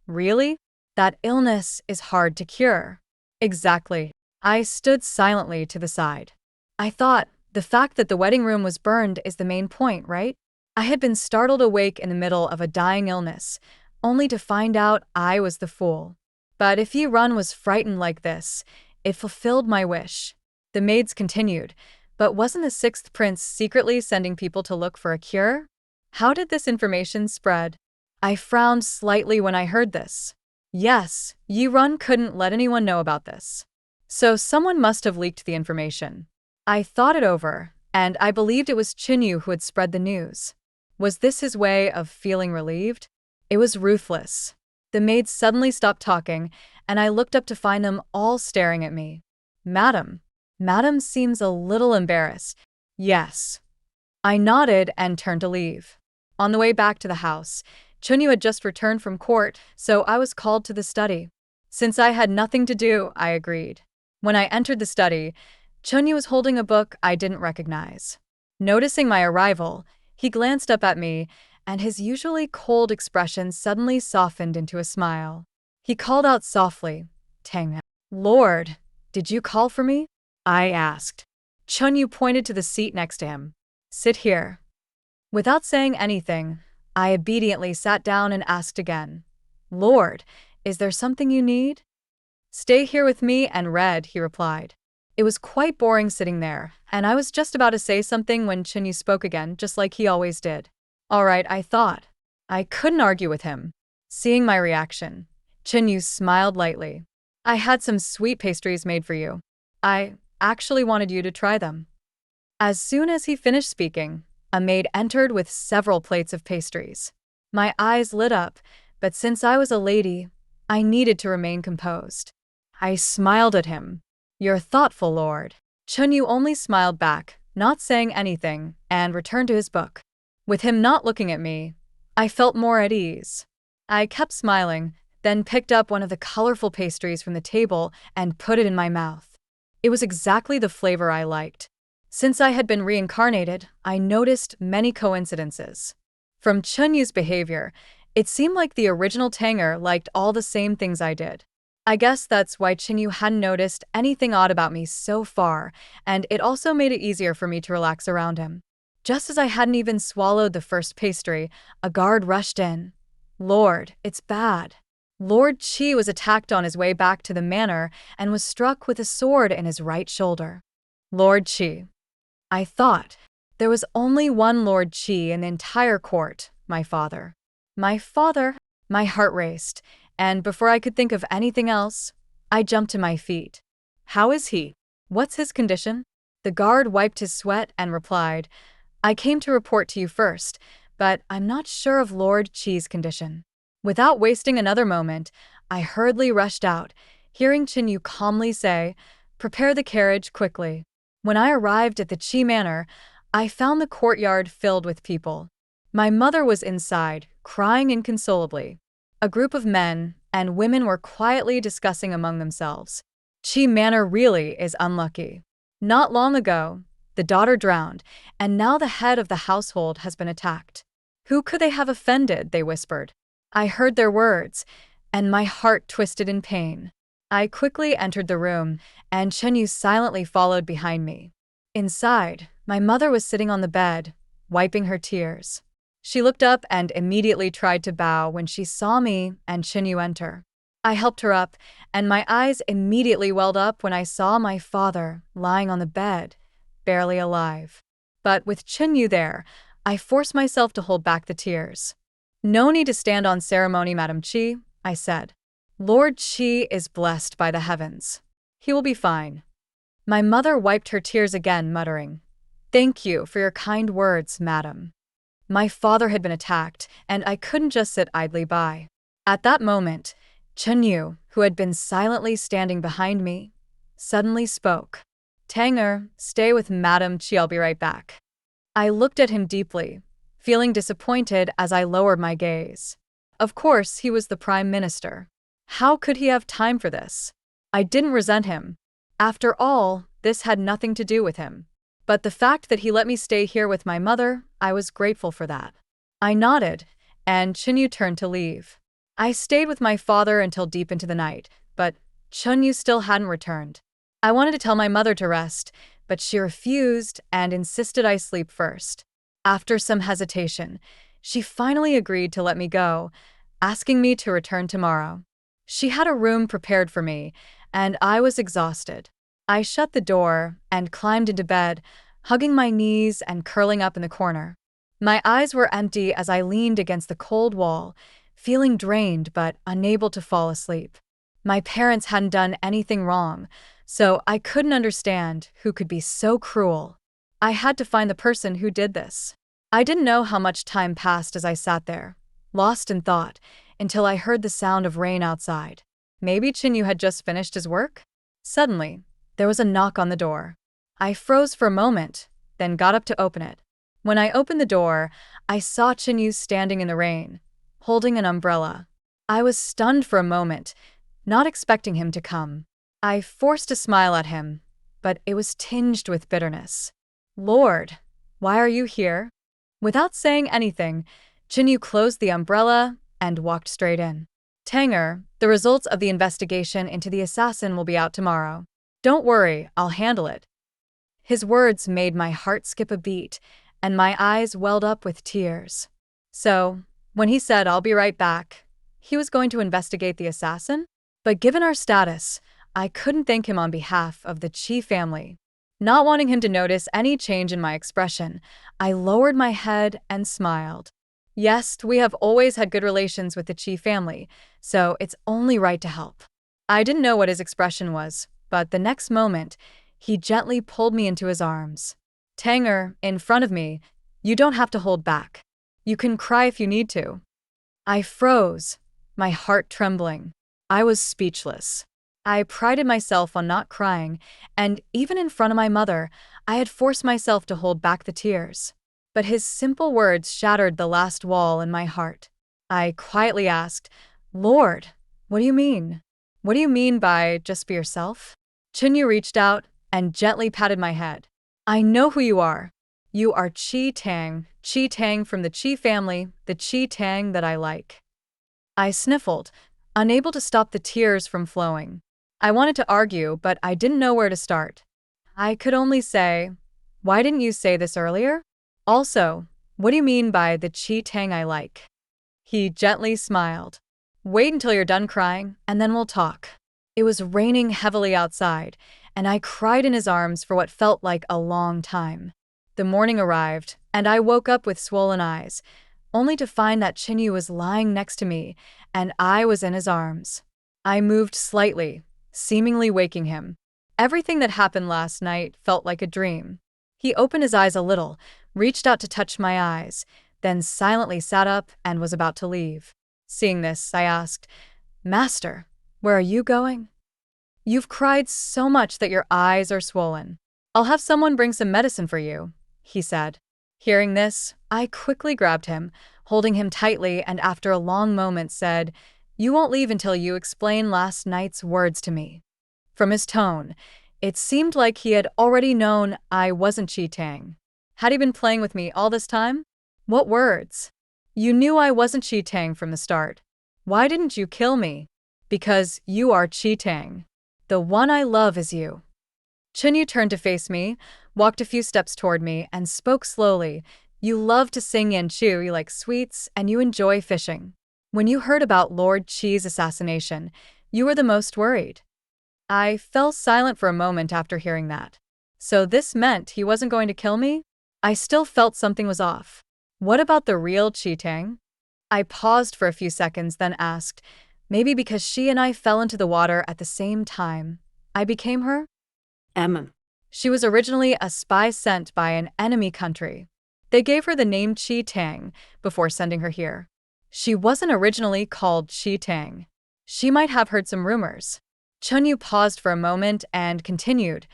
Really? That illness is hard to cure. Exactly. I stood silently to the side. I thought, the fact that the wedding room was burned is the main point, right? I had been startled awake in the middle of a dying illness, only to find out I was the fool. But if Yi-Run was frightened like this, it fulfilled my wish. The maids continued, but wasn't the sixth prince secretly sending people to look for a cure? How did this information spread? I frowned slightly when I heard this. Yes, Yi-Run couldn't let anyone know about this. So someone must have leaked the information. I thought it over, and I believed it was Chun Yu who had spread the news. Was this his way of feeling relieved? It was ruthless. The maids suddenly stopped talking, and I looked up to find them all staring at me. Madam. Madam seems a little embarrassed. Yes. I nodded and turned to leave. On the way back to the house, Chun Yu had just returned from court, so I was called to the study. Since I had nothing to do, I agreed. When I entered the study, Chun Yu was holding a book I didn't recognize. Noticing my arrival, he glanced up at me, and his usually cold expression suddenly softened into a smile. He called out softly, Tang. Lord, did you call for me? I asked. Chun Yu pointed to the seat next to him. Sit here. Without saying anything, I obediently sat down and asked again. Lord, is there something you need? Stay here with me and read, he replied. It was quite boring sitting there, and I was just about to say something when Chun Yu spoke again, just like he always did. All right, I thought. I couldn't argue with him. Seeing my reaction, Chun Yu smiled lightly. I had some sweet pastries made for you. I actually wanted you to try them. As soon as he finished speaking, a maid entered with several plates of pastries. My eyes lit up, but since I was a lady, I needed to remain composed. I smiled at him. You're thoughtful, Lord. Chunyu only smiled back, not saying anything, and returned to his book. With him not looking at me, I felt more at ease. I kept smiling, then picked up one of the colorful pastries from the table and put it in my mouth. It was exactly the flavor I liked. Since I had been reincarnated, I noticed many coincidences. From Chunyu's behavior, it seemed like the original Tanger liked all the same things I did. I guess that's why Chinyu hadn't noticed anything odd about me so far, and it also made it easier for me to relax around him. Just as I hadn't even swallowed the first pastry, a guard rushed in. Lord, it's bad. Lord Qi was attacked on his way back to the manor and was struck with a sword in his right shoulder. Lord Qi. I thought. There was only one Lord Qi in the entire court, my father. My father? My heart raced, and before I could think of anything else, I jumped to my feet. How is he? What's his condition? The guard wiped his sweat and replied, I came to report to you first, but I'm not sure of Lord Qi's condition. Without wasting another moment, I hurriedly rushed out, hearing Chinyu calmly say, prepare the carriage quickly. When I arrived at the Qi Manor, I found the courtyard filled with people. My mother was inside, crying inconsolably. A group of men and women were quietly discussing among themselves. Qi Manor really is unlucky. Not long ago, the daughter drowned, and now the head of the household has been attacked. Who could they have offended? They whispered. I heard their words, and my heart twisted in pain. I quickly entered the room, and Chenyu silently followed behind me. Inside, my mother was sitting on the bed, wiping her tears. She looked up and immediately tried to bow when she saw me and Chenyu enter. I helped her up, and my eyes immediately welled up when I saw my father lying on the bed, barely alive. But with Chenyu there, I forced myself to hold back the tears. No need to stand on ceremony, Madam Qi, I said. Lord Qi is blessed by the heavens. He will be fine. My mother wiped her tears again, muttering, Thank you for your kind words, madam. My father had been attacked, and I couldn't just sit idly by. At that moment, Chenyu, who had been silently standing behind me, suddenly spoke. Tanger, stay with Madam Qi, I'll be right back. I looked at him deeply, feeling disappointed as I lowered my gaze. Of course, he was the Prime Minister. How could he have time for this? I didn't resent him. After all, this had nothing to do with him. But the fact that he let me stay here with my mother, I was grateful for that. I nodded, and Chenyu turned to leave. I stayed with my father until deep into the night, but Chenyu still hadn't returned. I wanted to tell my mother to rest, but she refused and insisted I sleep first. After some hesitation, she finally agreed to let me go, asking me to return tomorrow. She had a room prepared for me, and I was exhausted. I shut the door and climbed into bed, hugging my knees and curling up in the corner. My eyes were empty as I leaned against the cold wall, feeling drained but unable to fall asleep. My parents hadn't done anything wrong, so I couldn't understand who could be so cruel. I had to find the person who did this. I didn't know how much time passed as I sat there, lost in thought, until I heard the sound of rain outside. Maybe Chinyu had just finished his work? Suddenly, there was a knock on the door. I froze for a moment, then got up to open it. When I opened the door, I saw Chinyu standing in the rain, holding an umbrella. I was stunned for a moment, not expecting him to come. I forced a smile at him, but it was tinged with bitterness. Lord, why are you here? Without saying anything, Chinyu closed the umbrella and walked straight in. Tanger, the results of the investigation into the assassin will be out tomorrow. Don't worry, I'll handle it. His words made my heart skip a beat, and my eyes welled up with tears. So, when he said I'll be right back, he was going to investigate the assassin? But given our status, I couldn't thank him on behalf of the Qi family. Not wanting him to notice any change in my expression, I lowered my head and smiled. Yes, we have always had good relations with the Qi family, so it's only right to help. I didn't know what his expression was, but the next moment, he gently pulled me into his arms. Tanger, in front of me, you don't have to hold back. You can cry if you need to. I froze, my heart trembling. I was speechless. I prided myself on not crying, and even in front of my mother, I had forced myself to hold back the tears. But his simple words shattered the last wall in my heart. I quietly asked, Lord, what do you mean? What do you mean by just be yourself? Chinyu reached out and gently patted my head. I know who you are. You are Chi Tang from the Chi family, the Chi Tang that I like. I sniffled, unable to stop the tears from flowing. I wanted to argue, but I didn't know where to start. I could only say, why didn't you say this earlier? Also, what do you mean by the Chi Tang I like? He gently smiled. Wait until you're done crying, and then we'll talk. It was raining heavily outside, and I cried in his arms for what felt like a long time. The morning arrived, and I woke up with swollen eyes, only to find that Chinyu was lying next to me, and I was in his arms. I moved slightly, seemingly waking him. Everything that happened last night felt like a dream. He opened his eyes a little, reached out to touch my eyes, then silently sat up and was about to leave. Seeing this, I asked, Master, where are you going? You've cried so much that your eyes are swollen. I'll have someone bring some medicine for you, he said. Hearing this, I quickly grabbed him, holding him tightly, and after a long moment said, You won't leave until you explain last night's words to me. From his tone, it seemed like he had already known I wasn't Chi Tang. Had he been playing with me all this time? What words? You knew I wasn't Chi Tang from the start. Why didn't you kill me? Because you are Chi Tang. The one I love is you. Chinyu turned to face me, walked a few steps toward me, and spoke slowly. You love to sing and chew, you like sweets, and you enjoy fishing. When you heard about Lord Chi's assassination, you were the most worried. I fell silent for a moment after hearing that. So this meant he wasn't going to kill me? I still felt something was off. What about the real Chi Tang? I paused for a few seconds, then asked, maybe because she and I fell into the water at the same time, I became her? Emma. She was originally a spy sent by an enemy country. They gave her the name Chi Tang before sending her here. She wasn't originally called Chi Tang. She might have heard some rumors. Chunyu paused for a moment and continued.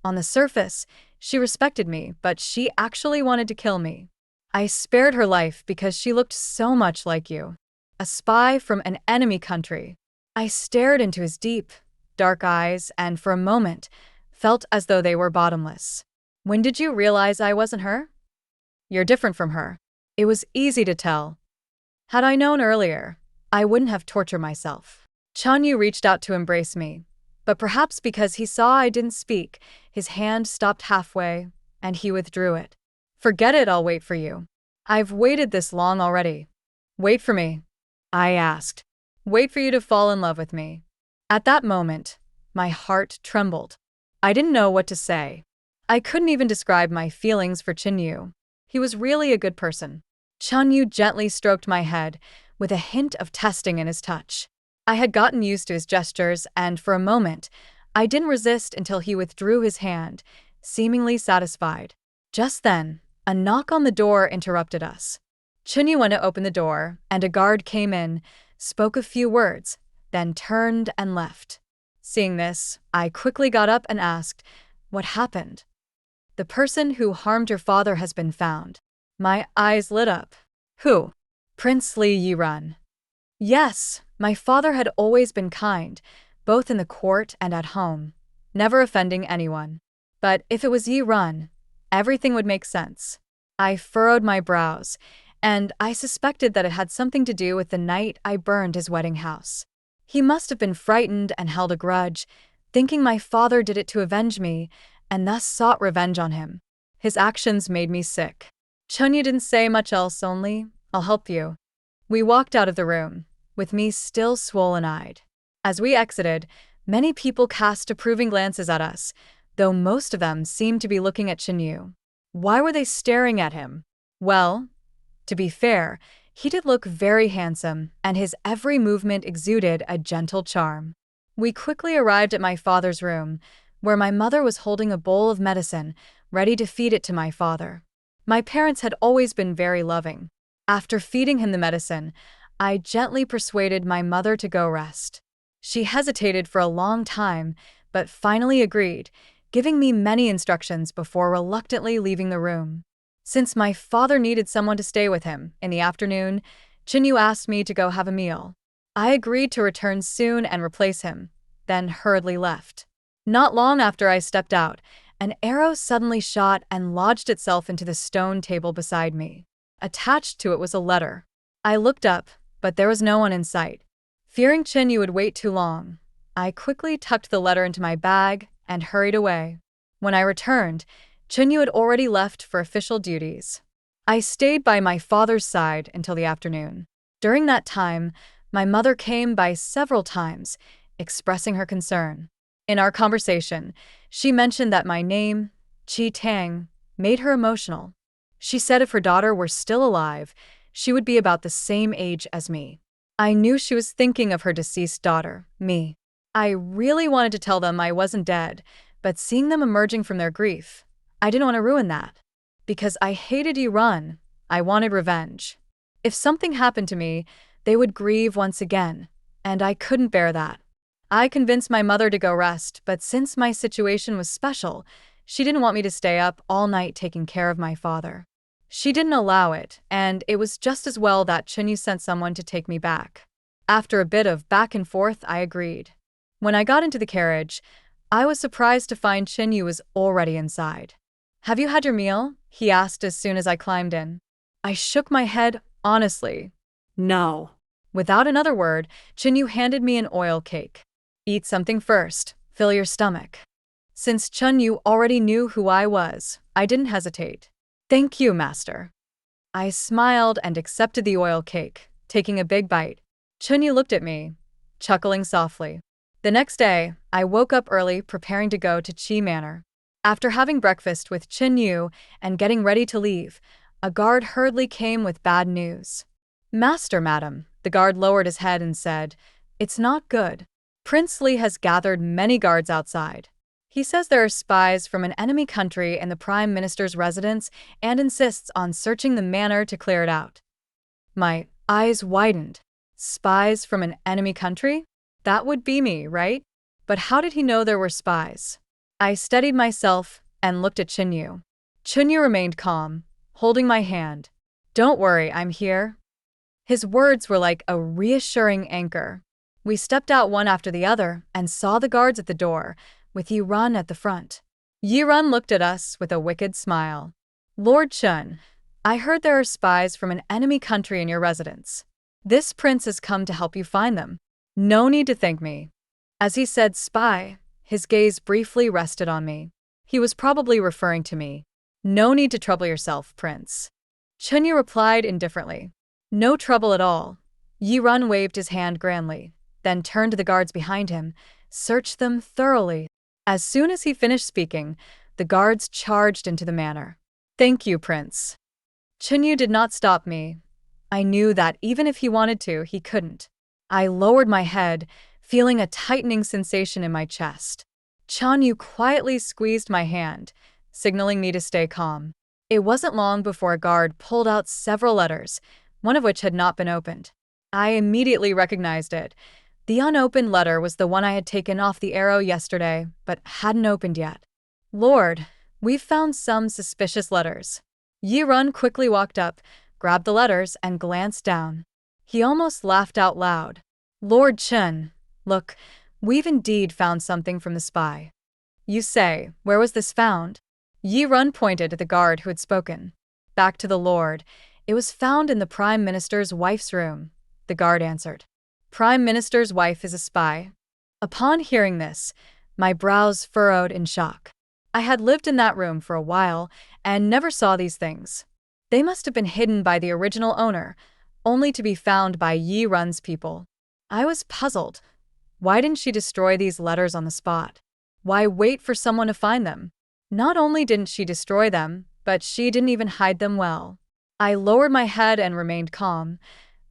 On the surface, she respected me, but she actually wanted to kill me. I spared her life because she looked so much like you. A spy from an enemy country. I stared into his deep, dark eyes and for a moment felt as though they were bottomless. When did you realize I wasn't her? You're different from her. It was easy to tell. Had I known earlier, I wouldn't have tortured myself. Chanyu reached out to embrace me, but perhaps because he saw I didn't speak, his hand stopped halfway, and he withdrew it. Forget it, I'll wait for you. I've waited this long already. Wait for me, I asked. Wait for you to fall in love with me. At that moment, my heart trembled. I didn't know what to say. I couldn't even describe my feelings for Chinyu. He was really a good person. Chanyu gently stroked my head, with a hint of testing in his touch. I had gotten used to his gestures, and for a moment, I didn't resist until he withdrew his hand, seemingly satisfied. Just then, a knock on the door interrupted us. Chinyu went to open the door, and a guard came in, spoke a few words, then turned and left. Seeing this, I quickly got up and asked, What happened? The person who harmed your father has been found. My eyes lit up. Who? Prince Li Yirun. Yes, my father had always been kind, both in the court and at home, never offending anyone. But if it was Yirun, everything would make sense. I furrowed my brows, and I suspected that it had something to do with the night I burned his wedding house. He must have been frightened and held a grudge, thinking my father did it to avenge me, and thus sought revenge on him. His actions made me sick. Chunyu didn't say much else, only, I'll help you. We walked out of the room, with me still swollen-eyed. As we exited, many people cast approving glances at us, though most of them seemed to be looking at Chinyu. Why were they staring at him? Well, to be fair, he did look very handsome, and his every movement exuded a gentle charm. We quickly arrived at my father's room, where my mother was holding a bowl of medicine, ready to feed it to my father. My parents had always been very loving. After feeding him the medicine, I gently persuaded my mother to go rest. She hesitated for a long time, but finally agreed, giving me many instructions before reluctantly leaving the room. Since my father needed someone to stay with him in the afternoon, Chinyu asked me to go have a meal. I agreed to return soon and replace him, then hurriedly left. Not long after I stepped out, an arrow suddenly shot and lodged itself into the stone table beside me. Attached to it was a letter. I looked up, but there was no one in sight. Fearing Chinyu would wait too long, I quickly tucked the letter into my bag and hurried away. When I returned, Chinyu had already left for official duties. I stayed by my father's side until the afternoon. During that time, my mother came by several times, expressing her concern. In our conversation, she mentioned that my name, Chi Tang, made her emotional. She said if her daughter were still alive, she would be about the same age as me. I knew she was thinking of her deceased daughter, me. I really wanted to tell them I wasn't dead, but seeing them emerging from their grief, I didn't want to ruin that. Because I hated Iran, I wanted revenge. If something happened to me, they would grieve once again, and I couldn't bear that. I convinced my mother to go rest, but since my situation was special, she didn't want me to stay up all night taking care of my father. She didn't allow it, and it was just as well that Chinyu sent someone to take me back. After a bit of back and forth, I agreed. When I got into the carriage, I was surprised to find Chinyu was already inside. "Have you had your meal?" he asked as soon as I climbed in. I shook my head, honestly. No. Without another word, Chinyu handed me an oil cake. "Eat something first, fill your stomach." Since Chinyu already knew who I was, I didn't hesitate. "Thank you, master." I smiled and accepted the oil cake, taking a big bite. Chinyu looked at me, chuckling softly. The next day, I woke up early preparing to go to Qi Manor. After having breakfast with Chinyu and getting ready to leave, a guard hurriedly came with bad news. "Master, madam," the guard lowered his head and said, "It's not good. Prince Li has gathered many guards outside. He says there are spies from an enemy country in the Prime Minister's residence and insists on searching the manor to clear it out." My eyes widened. Spies from an enemy country? That would be me, right? But how did he know there were spies? I steadied myself and looked at Chinyu. Chinyu remained calm, holding my hand. "Don't worry, I'm here." His words were like a reassuring anchor. We stepped out one after the other and saw the guards at the door, with Yi-Run at the front. Yi-Run looked at us with a wicked smile. "Lord Chun, I heard there are spies from an enemy country in your residence. This prince has come to help you find them. No need to thank me." As he said spy, his gaze briefly rested on me. He was probably referring to me. "No need to trouble yourself, Prince." Chunyu replied indifferently. "No trouble at all." Yi-Run waved his hand grandly, then turned to the guards behind him, searched them thoroughly. As soon as he finished speaking, the guards charged into the manor. "Thank you, Prince." Chunyu did not stop me. I knew that even if he wanted to, he couldn't. I lowered my head, feeling a tightening sensation in my chest. Chunyu quietly squeezed my hand, signaling me to stay calm. It wasn't long before a guard pulled out several letters, one of which had not been opened. I immediately recognized it. The unopened letter was the one I had taken off the arrow yesterday, but hadn't opened yet. "Lord, we've found some suspicious letters." Yi-Run quickly walked up, grabbed the letters, and glanced down. He almost laughed out loud. "Lord Chen, look, we've indeed found something from the spy." "You say, where was this found?" Yi-Run pointed at the guard who had spoken. "Back to the Lord. It was found in the Prime Minister's wife's room," the guard answered. "Prime Minister's wife is a spy?" Upon hearing this, my brows furrowed in shock. I had lived in that room for a while and never saw these things. They must have been hidden by the original owner, only to be found by Yi-Run's people. I was puzzled. Why didn't she destroy these letters on the spot? Why wait for someone to find them? Not only didn't she destroy them, but she didn't even hide them well. I lowered my head and remained calm.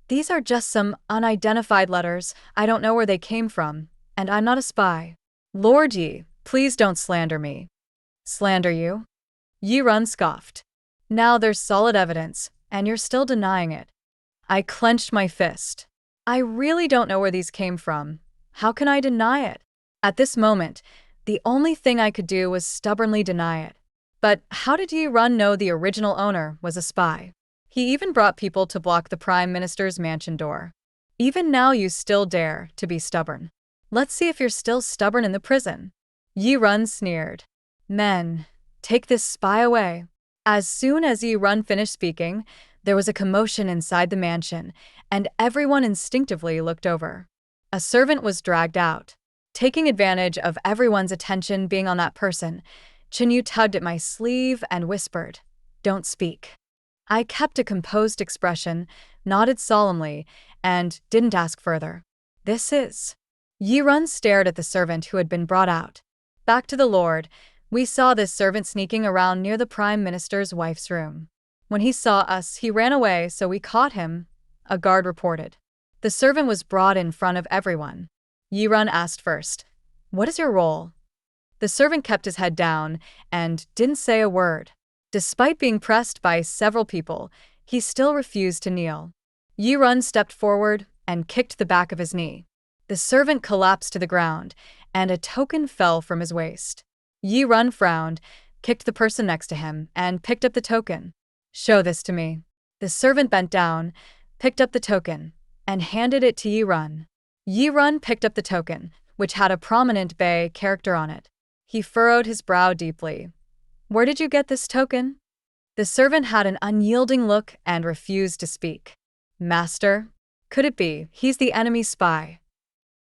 These are just some unidentified letters. I don't know where they came from, and I'm not a spy. "Lord Yi, please don't slander me." "Slander you?" Yi-Run scoffed. "Now there's solid evidence, and you're still denying it." I clenched my fist. "I really don't know where these came from. How can I deny it? At this moment, the only thing I could do was stubbornly deny it. But how did Yi Run know the original owner was a spy? He even brought people to block the Prime Minister's mansion door. Even now you still dare to be stubborn. Let's see if you're still stubborn in the prison. Yi Run sneered. Men, take this spy away. As soon as Yi Run finished speaking, there was a commotion inside the mansion, and everyone instinctively looked over. A servant was dragged out. Taking advantage of everyone's attention being on that person, Chinyu tugged at my sleeve and whispered, "Don't speak." I kept a composed expression, nodded solemnly, and didn't ask further. This is. Yi Run stared at the servant who had been brought out. Back to the Lord, we saw this servant sneaking around near the Prime Minister's wife's room. When he saw us, he ran away, so we caught him, a guard reported. The servant was brought in front of everyone. Yi Run asked first, "What is your role?" The servant kept his head down and didn't say a word. Despite being pressed by several people, he still refused to kneel. Yi Run stepped forward and kicked the back of his knee. The servant collapsed to the ground, and a token fell from his waist. Yi Run frowned, kicked the person next to him, and picked up the token. "Show this to me." The servant bent down, picked up the token, and handed it to Yi Run. Yi Run picked up the token, which had a prominent Bei character on it. He furrowed his brow deeply. "Where did you get this token?" The servant had an unyielding look and refused to speak. "Master? Could it be he's the enemy spy?"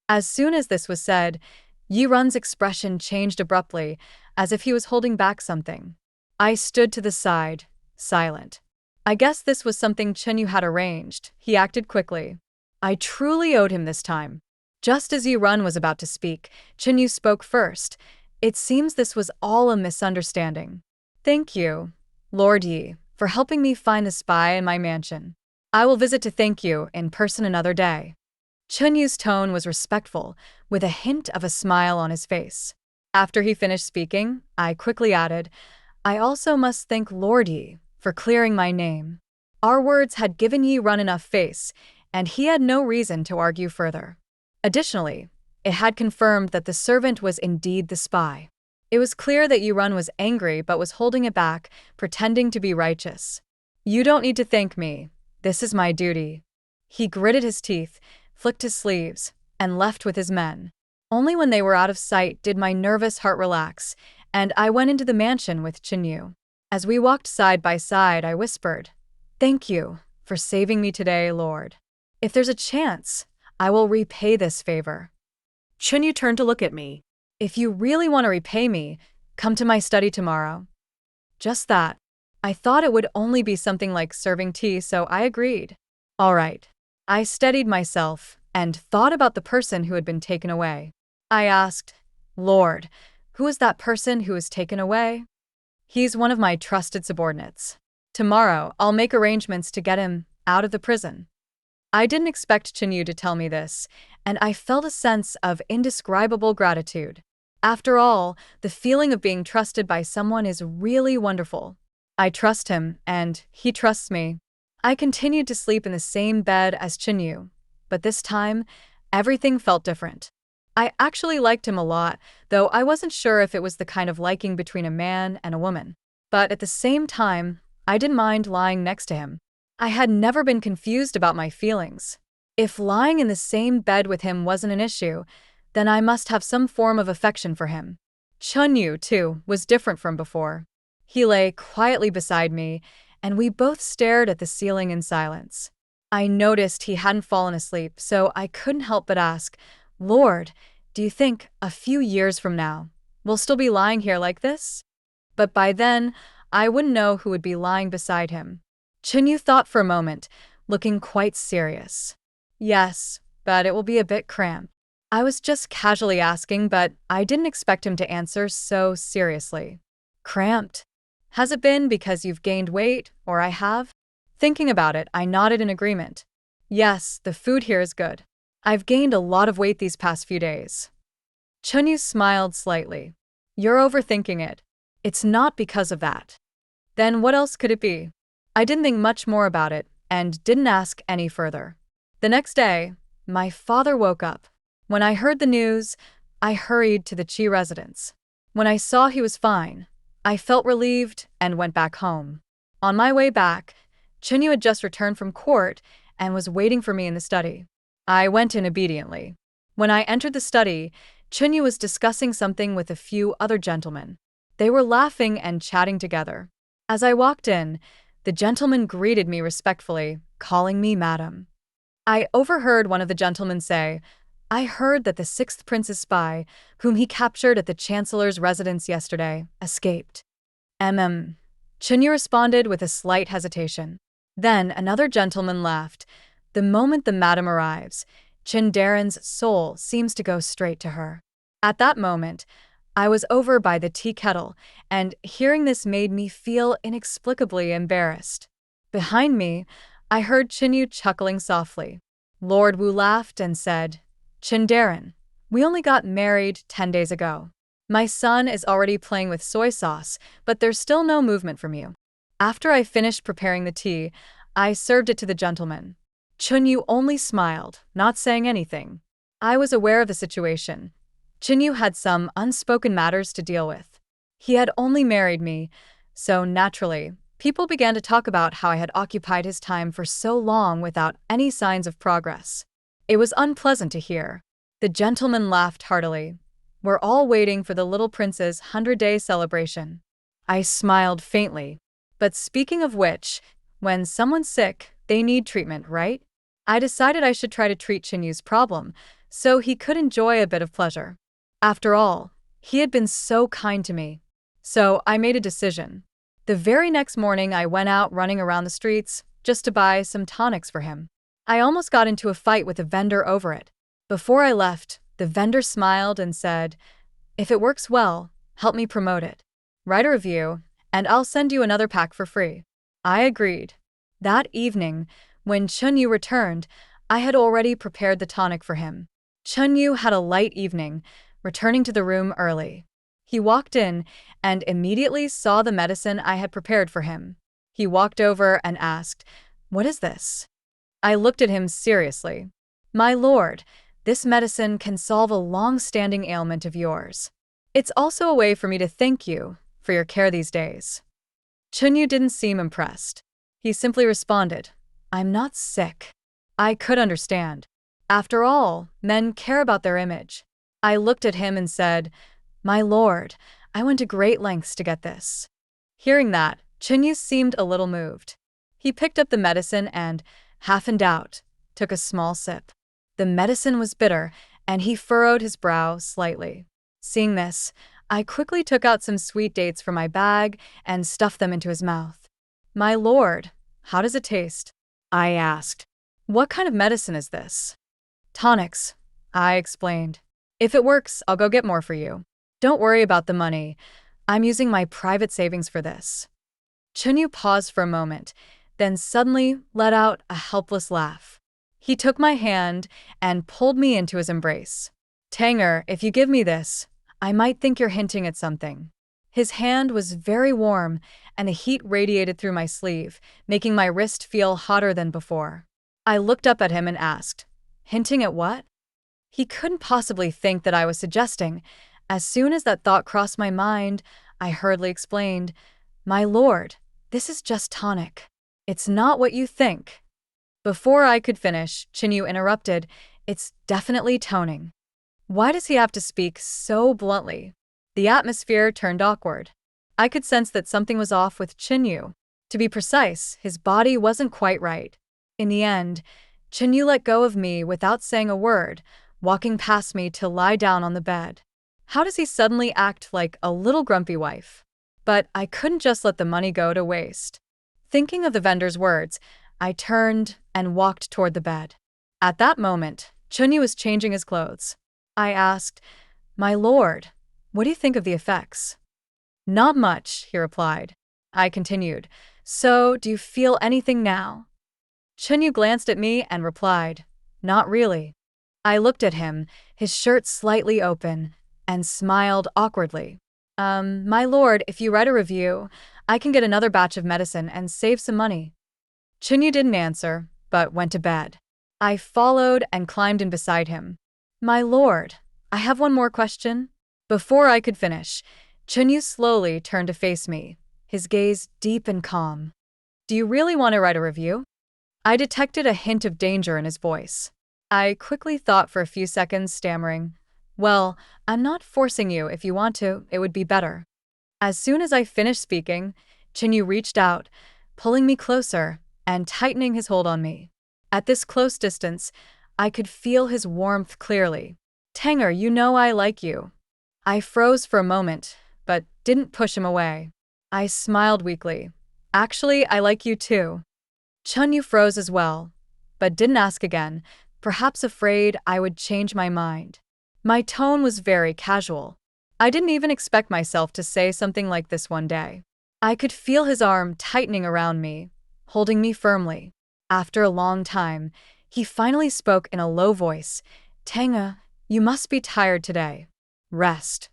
As soon as this was said, Yi Run's expression changed abruptly, as if he was holding back something. I stood to the side, silent. I guess this was something Chinyu had arranged. He acted quickly. I truly owed him this time. Just as Yi Run was about to speak, Chinyu spoke first. It seems this was all a misunderstanding. "Thank you, Lord Yi, for helping me find the spy in my mansion. I will visit to thank you in person another day." Chunyu's tone was respectful, with a hint of a smile on his face. After he finished speaking, I quickly added, "I also must thank Lord Yi for clearing my name." Our words had given Yi Run enough face, and he had no reason to argue further. Additionally, it had confirmed that the servant was indeed the spy. It was clear that Yi Run was angry but was holding it back, pretending to be righteous. "You don't need to thank me. This is my duty." He gritted his teeth, flicked his sleeves, and left with his men. Only when they were out of sight did my nervous heart relax, and I went into the mansion with Chinyu. As we walked side by side, I whispered, "Thank you for saving me today, Lord. If there's a chance, I will repay this favor." Chinyu turned to look at me. "If you really want to repay me, come to my study tomorrow." Just that. I thought it would only be something like serving tea, so I agreed. All right. I steadied myself and thought about the person who had been taken away. I asked, "Lord, who is that person who was taken away?" "He's one of my trusted subordinates. Tomorrow, I'll make arrangements to get him out of the prison." I didn't expect Chinyu to tell me this, and I felt a sense of indescribable gratitude. After all, the feeling of being trusted by someone is really wonderful. I trust him, and he trusts me. I continued to sleep in the same bed as Chinyu, but this time, everything felt different. I actually liked him a lot, though I wasn't sure if it was the kind of liking between a man and a woman. But at the same time, I didn't mind lying next to him. I had never been confused about my feelings. If lying in the same bed with him wasn't an issue, then I must have some form of affection for him. Chinyu, too, was different from before. He lay quietly beside me, and we both stared at the ceiling in silence. I noticed he hadn't fallen asleep, so I couldn't help but ask, "Lord, do you think, a few years from now, we'll still be lying here like this?" But by then, I wouldn't know who would be lying beside him. Chinyu thought for a moment, looking quite serious. "Yes, but it will be a bit cramped." I was just casually asking, but I didn't expect him to answer so seriously. "Cramped? Has it been because you've gained weight, or I have?" Thinking about it, I nodded in agreement. "Yes, the food here is good. I've gained a lot of weight these past few days." Chinyu smiled slightly. "You're overthinking it. It's not because of that." Then what else could it be? I didn't think much more about it, and didn't ask any further. The next day, my father woke up. When I heard the news, I hurried to the Chi residence. When I saw he was fine, I felt relieved and went back home. On my way back, Chinyu had just returned from court and was waiting for me in the study. I went in obediently. When I entered the study, Chinyu was discussing something with a few other gentlemen. They were laughing and chatting together. As I walked in, the gentleman greeted me respectfully, calling me madam. I overheard one of the gentlemen say, "I heard that the sixth prince's spy, whom he captured at the chancellor's residence yesterday, escaped." Chinyu responded with a slight hesitation. Then another gentleman laughed. "The moment the madam arrives, Chindaren's soul seems to go straight to her." At that moment, I was over by the tea kettle, and hearing this made me feel inexplicably embarrassed. Behind me, I heard Chinyu chuckling softly. Lord Wu laughed and said, "Chindaren, we only got married 10 days ago. My son is already playing with soy sauce, but there's still no movement from you." After I finished preparing the tea, I served it to the gentleman. Chinyu only smiled, not saying anything. I was aware of the situation. Chinyu had some unspoken matters to deal with. He had only married me, so naturally, people began to talk about how I had occupied his time for so long without any signs of progress. It was unpleasant to hear. The gentleman laughed heartily. "We're all waiting for the little prince's 100-day celebration." I smiled faintly. "But speaking of which, when someone's sick, they need treatment, right?" I decided I should try to treat Chinyu's problem, so he could enjoy a bit of pleasure. After all, he had been so kind to me. So I made a decision. The very next morning, I went out running around the streets just to buy some tonics for him. I almost got into a fight with a vendor over it. Before I left, the vendor smiled and said, "If it works well, help me promote it. Write a review, and I'll send you another pack for free." I agreed. That evening, when Chunyu returned, I had already prepared the tonic for him. Chunyu had a light evening, returning to the room early. He walked in and immediately saw the medicine I had prepared for him. He walked over and asked, "What is this?" I looked at him seriously. "My lord, this medicine can solve a long-standing ailment of yours. It's also a way for me to thank you for your care these days." Chunyu didn't seem impressed. He simply responded, "I'm not sick." I could understand. After all, men care about their image. I looked at him and said, "My lord, I went to great lengths to get this." Hearing that, Chinyu seemed a little moved. He picked up the medicine and, half in doubt, took a small sip. The medicine was bitter, and he furrowed his brow slightly. Seeing this, I quickly took out some sweet dates from my bag and stuffed them into his mouth. "My lord, how does it taste?" I asked. "What kind of medicine is this?" "Tonics," I explained. "If it works, I'll go get more for you. Don't worry about the money. I'm using my private savings for this." Chunyu paused for a moment, then suddenly let out a helpless laugh. He took my hand and pulled me into his embrace. "Tanger, if you give me this, I might think you're hinting at something." His hand was very warm, and the heat radiated through my sleeve, making my wrist feel hotter than before. I looked up at him and asked, "Hinting at what?" He couldn't possibly think that I was suggesting. As soon as that thought crossed my mind, I hurriedly explained, "My lord, this is just tonic. It's not what you think." Before I could finish, Chinyu interrupted, "It's definitely toning." Why does he have to speak so bluntly? The atmosphere turned awkward. I could sense that something was off with Chinyu. To be precise, his body wasn't quite right. In the end, Chinyu let go of me without saying a word, walking past me to lie down on the bed. How does he suddenly act like a little grumpy wife? But I couldn't just let the money go to waste. Thinking of the vendor's words, I turned and walked toward the bed. At that moment, Chunyu was changing his clothes. I asked, "My lord, what do you think of the effects?" "Not much," he replied. I continued, "So, do you feel anything now?" Chunyu glanced at me and replied, "Not really." I looked at him, his shirt slightly open, and smiled awkwardly. My lord, if you write a review, I can get another batch of medicine and save some money." Chunyu didn't answer, but went to bed. I followed and climbed in beside him. My lord, I have one more question. Before I could finish, Chunyu slowly turned to face me, his gaze deep and calm. Do you really want to write a review? I detected a hint of danger in his voice. I quickly thought for a few seconds, stammering, "Well, I'm not forcing you. If you want to, it would be better." As soon as I finished speaking, Chinyu reached out, pulling me closer and tightening his hold on me. At this close distance, I could feel his warmth clearly. "Tanger, you know I like you." I froze for a moment, but didn't push him away. I smiled weakly. "Actually, I like you too." Chunyu froze as well, but didn't ask again, perhaps afraid I would change my mind. My tone was very casual. I didn't even expect myself to say something like this one day. I could feel his arm tightening around me, holding me firmly. After a long time, he finally spoke in a low voice. "Tanga, you must be tired today. Rest."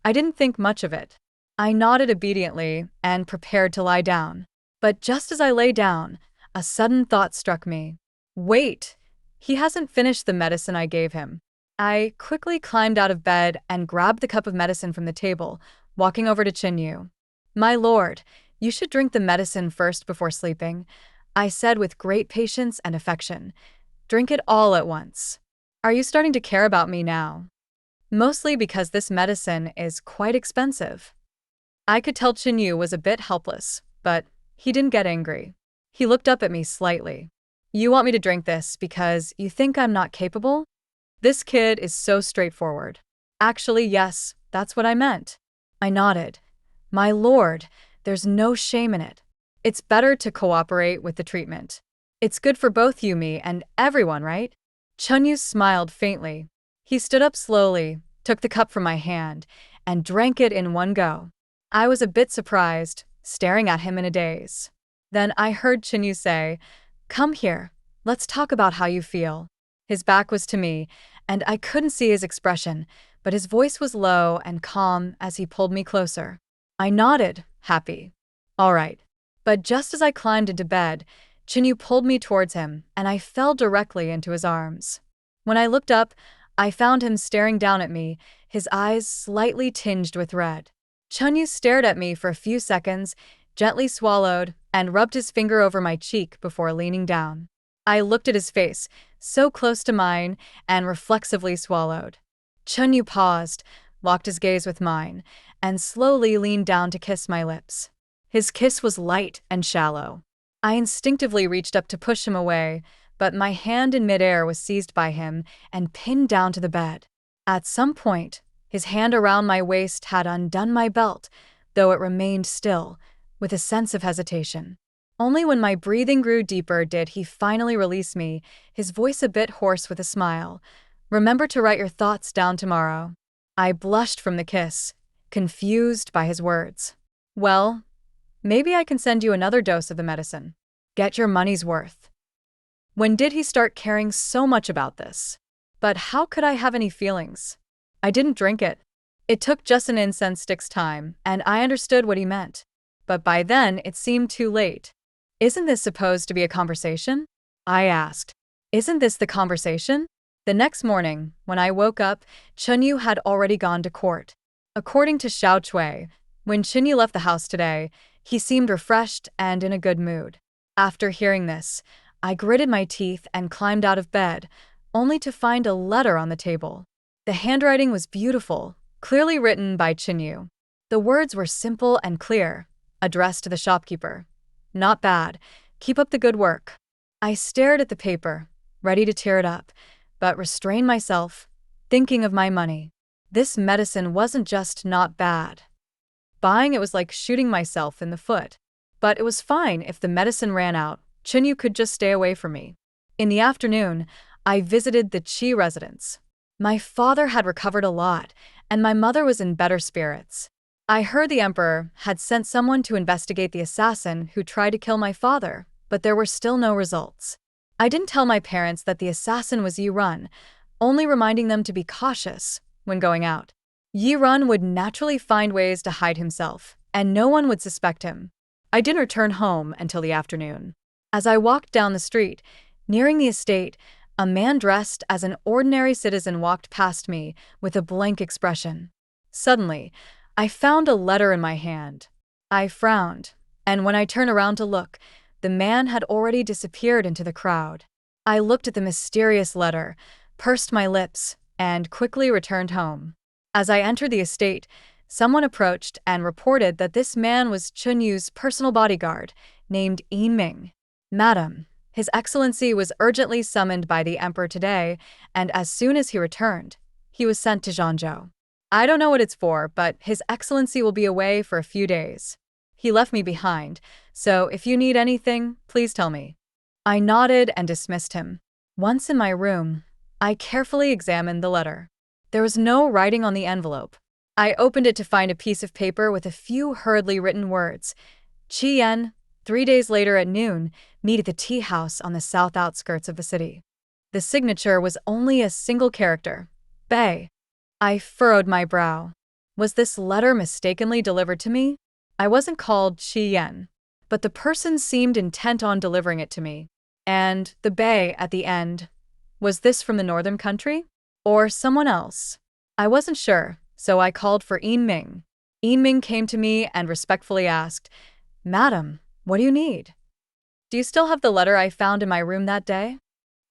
I didn't think much of it. I nodded obediently and prepared to lie down. But just as I lay down, a sudden thought struck me. Wait, he hasn't finished the medicine I gave him. I quickly climbed out of bed and grabbed the cup of medicine from the table, walking over to Chinyu. "My lord, you should drink the medicine first before sleeping," I said with great patience and affection. "Drink it all at once." "Are you starting to care about me now?" "Mostly because this medicine is quite expensive." I could tell Chinyu was a bit helpless, but he didn't get angry. He looked up at me slightly. "You want me to drink this because you think I'm not capable?" This kid is so straightforward. "Actually, yes, that's what I meant." I nodded. "My lord, there's no shame in it. It's better to cooperate with the treatment. It's good for both you, me, and everyone, right?" Chunyu smiled faintly. He stood up slowly, took the cup from my hand, and drank it in one go. I was a bit surprised, staring at him in a daze. Then I heard Chinyu say, "Come here, let's talk about how you feel." His back was to me, and I couldn't see his expression, but his voice was low and calm as he pulled me closer. I nodded, happy. "All right." But just as I climbed into bed, Chinyu pulled me towards him, and I fell directly into his arms. When I looked up, I found him staring down at me, his eyes slightly tinged with red. Chunyu stared at me for a few seconds, gently swallowed, and rubbed his finger over my cheek before leaning down. I looked at his face, so close to mine, and reflexively swallowed. Chunyu paused, locked his gaze with mine, and slowly leaned down to kiss my lips. His kiss was light and shallow. I instinctively reached up to push him away, but my hand in midair was seized by him and pinned down to the bed. At some point, his hand around my waist had undone my belt, though it remained still, with a sense of hesitation. Only when my breathing grew deeper did he finally release me, his voice a bit hoarse with a smile. "Remember to write your thoughts down tomorrow." I blushed from the kiss, confused by his words. "Well, maybe I can send you another dose of the medicine. Get your money's worth." When did he start caring so much about this? But how could I have any feelings? I didn't drink it. It took just an incense stick's time, and I understood what he meant. But by then, it seemed too late. "Isn't this supposed to be a conversation?" I asked. "Isn't this the conversation?" The next morning, when I woke up, Chunyu had already gone to court. According to Xiao Chui, when Chunyu left the house today, he seemed refreshed and in a good mood. After hearing this, I gritted my teeth and climbed out of bed, only to find a letter on the table. The handwriting was beautiful, clearly written by Chunyu. The words were simple and clear, addressed to the shopkeeper. "Not bad. Keep up the good work." I stared at the paper, ready to tear it up, but restrained myself, thinking of my money. This medicine wasn't just not bad. Buying it was like shooting myself in the foot. But it was fine if the medicine ran out. Chinyu could just stay away from me. In the afternoon, I visited the Qi residence. My father had recovered a lot, and my mother was in better spirits. I heard the emperor had sent someone to investigate the assassin who tried to kill my father, but there were still no results. I didn't tell my parents that the assassin was Yi Run, only reminding them to be cautious when going out. Yi Run would naturally find ways to hide himself, and no one would suspect him. I didn't return home until the afternoon. As I walked down the street, nearing the estate, A man dressed as an ordinary citizen walked past me with a blank expression. Suddenly, I found a letter in my hand. I frowned, and when I turned around to look, the man had already disappeared into the crowd. I looked at the mysterious letter, pursed my lips, and quickly returned home. As I entered the estate, someone approached and reported that this man was Chun Yu's personal bodyguard, named Yin Ming. Madam, His Excellency was urgently summoned by the Emperor today, and as soon as he returned, he was sent to Zhangzhou. I don't know what it's for, but His Excellency will be away for a few days. He left me behind, so if you need anything, please tell me. I nodded and dismissed him. Once in my room, I carefully examined the letter. There was no writing on the envelope. I opened it to find a piece of paper with a few hurriedly written words. Qi Yan, 3 days later at noon, meet at the tea house on the south outskirts of the city. The signature was only a single character, Bei. I furrowed my brow. Was this letter mistakenly delivered to me? I wasn't called Qi Yan, but the person seemed intent on delivering it to me. And the Bei at the end, was this from the northern country? Or someone else? I wasn't sure, so I called for Yin Ming. Yin Ming came to me and respectfully asked, Madam, what do you need? Do you still have the letter I found in my room that day?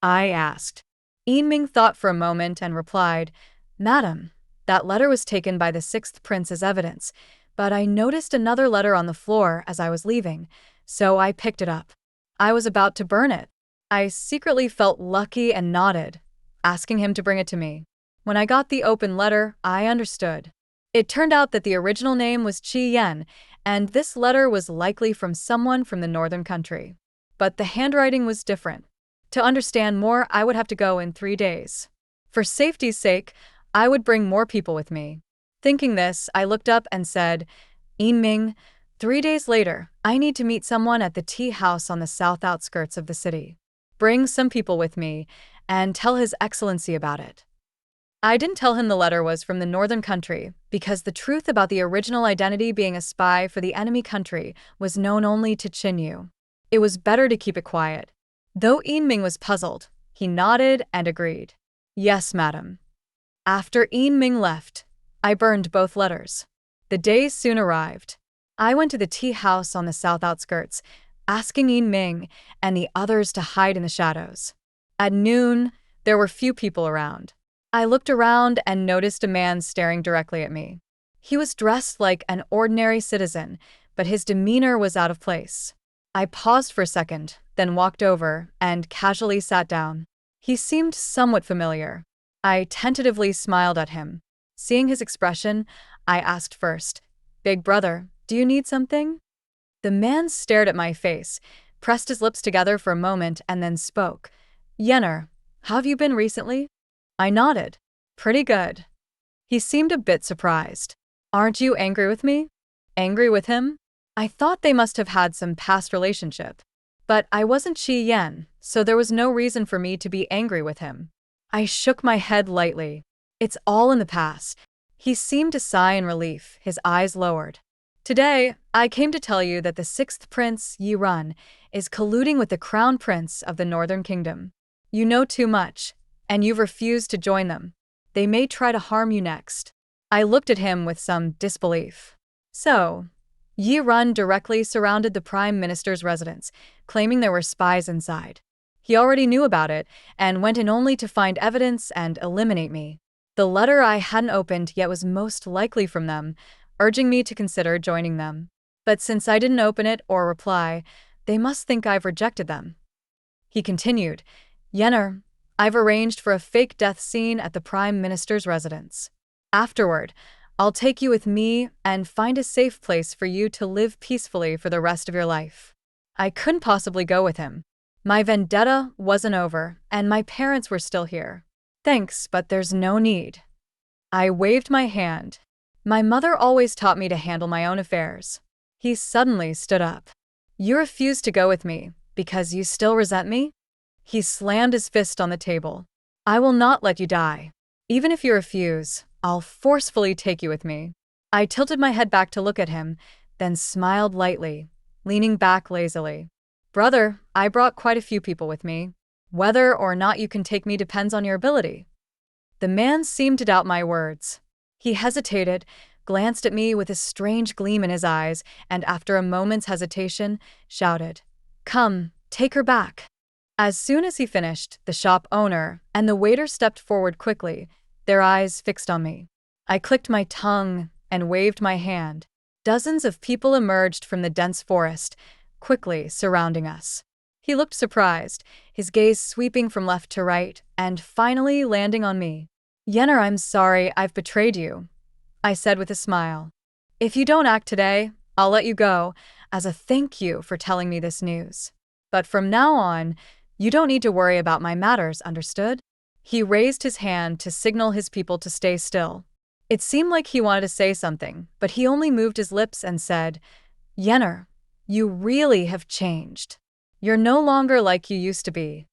I asked. Yin Ming thought for a moment and replied, Madam, that letter was taken by the sixth prince as evidence, but I noticed another letter on the floor as I was leaving, so I picked it up. I was about to burn it. I secretly felt lucky and nodded, asking him to bring it to me. When I got the open letter, I understood. It turned out that the original name was Qi Yan, and this letter was likely from someone from the northern country. But the handwriting was different. To understand more, I would have to go in 3 days. For safety's sake, I would bring more people with me. Thinking this, I looked up and said, Yin Ming, 3 days later, I need to meet someone at the tea house on the south outskirts of the city. Bring some people with me, and tell His Excellency about it. I didn't tell him the letter was from the northern country, because the truth about the original identity being a spy for the enemy country was known only to Qin Yu. It was better to keep it quiet. Though Yin Ming was puzzled, he nodded and agreed. Yes, madam. After Yin Ming left, I burned both letters. The day soon arrived. I went to the tea house on the south outskirts, asking Yin Ming and the others to hide in the shadows. At noon, there were few people around. I looked around and noticed a man staring directly at me. He was dressed like an ordinary citizen, but his demeanor was out of place. I paused for a second, then walked over and casually sat down. He seemed somewhat familiar. I tentatively smiled at him. Seeing his expression, I asked first, Big brother, do you need something? The man stared at my face, pressed his lips together for a moment, and then spoke. Yenner, how have you been recently? I nodded. Pretty good. He seemed a bit surprised. Aren't you angry with me? Angry with him? I thought they must have had some past relationship. But I wasn't Qi Yan, so there was no reason for me to be angry with him. I shook my head lightly. It's all in the past. He seemed to sigh in relief, his eyes lowered. Today, I came to tell you that the sixth prince, Yi Run, is colluding with the crown prince of the northern kingdom. You know too much, and you've refused to join them. They may try to harm you next. I looked at him with some disbelief. So, Yi Run directly surrounded the prime minister's residence, claiming there were spies inside. He already knew about it, and went in only to find evidence and eliminate me. The letter I hadn't opened yet was most likely from them, urging me to consider joining them. But since I didn't open it or reply, they must think I've rejected them. He continued, Yenner, I've arranged for a fake death scene at the prime minister's residence. Afterward, I'll take you with me and find a safe place for you to live peacefully for the rest of your life. I couldn't possibly go with him. My vendetta wasn't over, and my parents were still here. Thanks, but there's no need. I waved my hand. My mother always taught me to handle my own affairs. He suddenly stood up. You refuse to go with me because you still resent me? He slammed his fist on the table. I will not let you die. Even if you refuse, I'll forcefully take you with me. I tilted my head back to look at him, then smiled lightly, leaning back lazily. Brother, I brought quite a few people with me. Whether or not you can take me depends on your ability. The man seemed to doubt my words. He hesitated, glanced at me with a strange gleam in his eyes, and after a moment's hesitation, shouted, "Come, take her back." As soon as he finished, the shop owner and the waiter stepped forward quickly, their eyes fixed on me. I clicked my tongue and waved my hand. Dozens of people emerged from the dense forest, quickly surrounding us. He looked surprised, his gaze sweeping from left to right, and finally landing on me. "Yenner, I'm sorry I've betrayed you," I said with a smile. "If you don't act today, I'll let you go, as a thank you for telling me this news. But from now on, you don't need to worry about my matters, understood?" He raised his hand to signal his people to stay still. It seemed like he wanted to say something, but he only moved his lips and said, "Yenner, you really have changed. You're no longer like you used to be."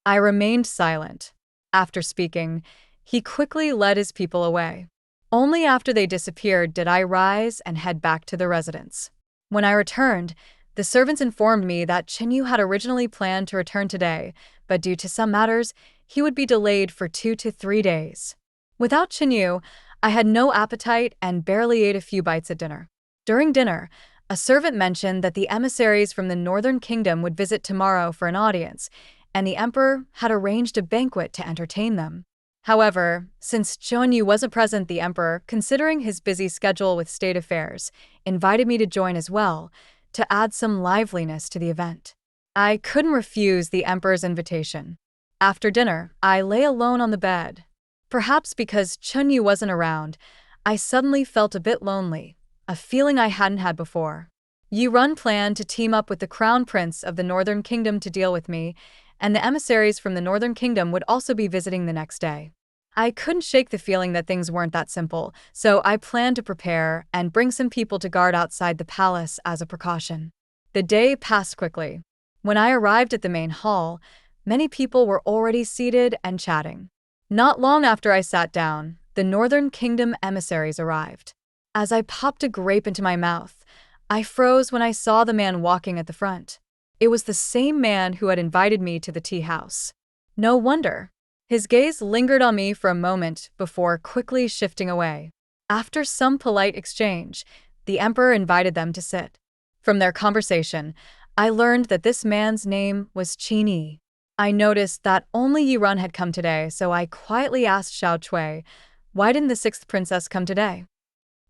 I remained silent. After speaking, he quickly led his people away. Only after they disappeared did I rise and head back to the residence. When I returned, the servants informed me that Chinyu had originally planned to return today, but due to some matters, he would be delayed for 2 to 3 days. Without Chinyu, I had no appetite and barely ate a few bites at dinner. During dinner, a servant mentioned that the emissaries from the Northern Kingdom would visit tomorrow for an audience, and the emperor had arranged a banquet to entertain them. However, since Chinyu wasn't present, the emperor, considering his busy schedule with state affairs, invited me to join as well, to add some liveliness to the event. I couldn't refuse the emperor's invitation. After dinner, I lay alone on the bed. Perhaps because Chinyu wasn't around, I suddenly felt a bit lonely, a feeling I hadn't had before. Yurun planned to team up with the Crown Prince of the Northern Kingdom to deal with me, and the emissaries from the Northern Kingdom would also be visiting the next day. I couldn't shake the feeling that things weren't that simple, so I planned to prepare and bring some people to guard outside the palace as a precaution. The day passed quickly. When I arrived at the main hall, many people were already seated and chatting. Not long after I sat down, the Northern Kingdom emissaries arrived. As I popped a grape into my mouth, I froze when I saw the man walking at the front. It was the same man who had invited me to the tea house. No wonder. His gaze lingered on me for a moment before quickly shifting away. After some polite exchange, the emperor invited them to sit. From their conversation, I learned that this man's name was Qin. I noticed that only Yirun had come today, so I quietly asked Xiao Cui, "Why didn't the sixth princess come today?"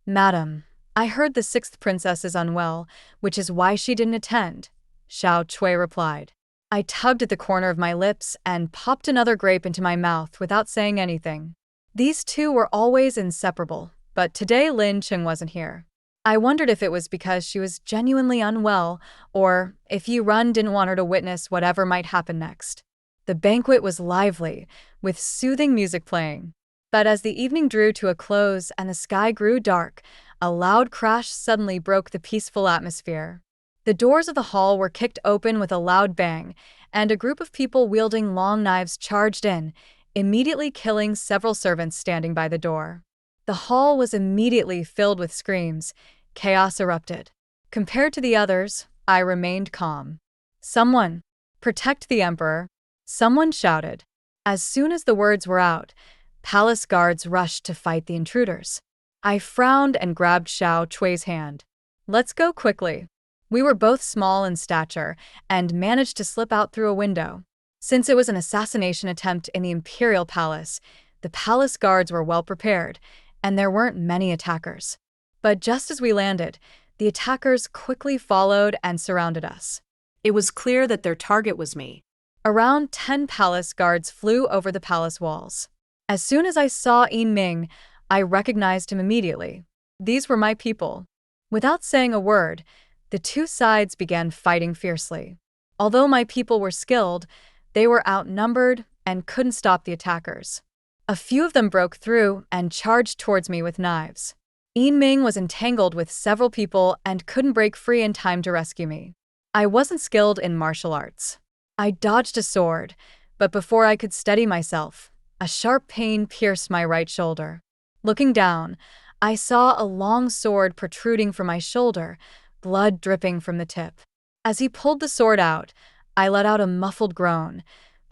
"Madam, I heard the sixth princess is unwell, which is why she didn't attend," Xiao Cui replied. I tugged at the corner of my lips and popped another grape into my mouth without saying anything. These two were always inseparable, but today Lin Cheng wasn't here. I wondered if it was because she was genuinely unwell, or if Yirun didn't want her to witness whatever might happen next. The banquet was lively, with soothing music playing. But as the evening drew to a close and the sky grew dark, a loud crash suddenly broke the peaceful atmosphere. The doors of the hall were kicked open with a loud bang, and a group of people wielding long knives charged in, immediately killing several servants standing by the door. The hall was immediately filled with screams. Chaos erupted. Compared to the others, I remained calm. "Someone, protect the emperor," someone shouted. As soon as the words were out, palace guards rushed to fight the intruders. I frowned and grabbed Xiao Cui's hand. "Let's go quickly." We were both small in stature and managed to slip out through a window. Since it was an assassination attempt in the imperial palace, the palace guards were well prepared, and there weren't many attackers. But just as we landed, the attackers quickly followed and surrounded us. It was clear that their target was me. Around 10 palace guards flew over the palace walls. As soon as I saw Yin Ming, I recognized him immediately. These were my people. Without saying a word, the two sides began fighting fiercely. Although my people were skilled, they were outnumbered and couldn't stop the attackers. A few of them broke through and charged towards me with knives. Yin Ming was entangled with several people and couldn't break free in time to rescue me. I wasn't skilled in martial arts. I dodged a sword, but before I could steady myself, a sharp pain pierced my right shoulder. Looking down, I saw a long sword protruding from my shoulder, blood dripping from the tip. As he pulled the sword out, I let out a muffled groan.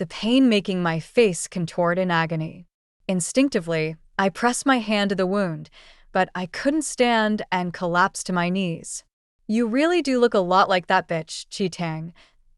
the pain making my face contort in agony. Instinctively, I pressed my hand to the wound, but I couldn't stand and collapsed to my knees. You really do look a lot like that bitch, Chi-Tang.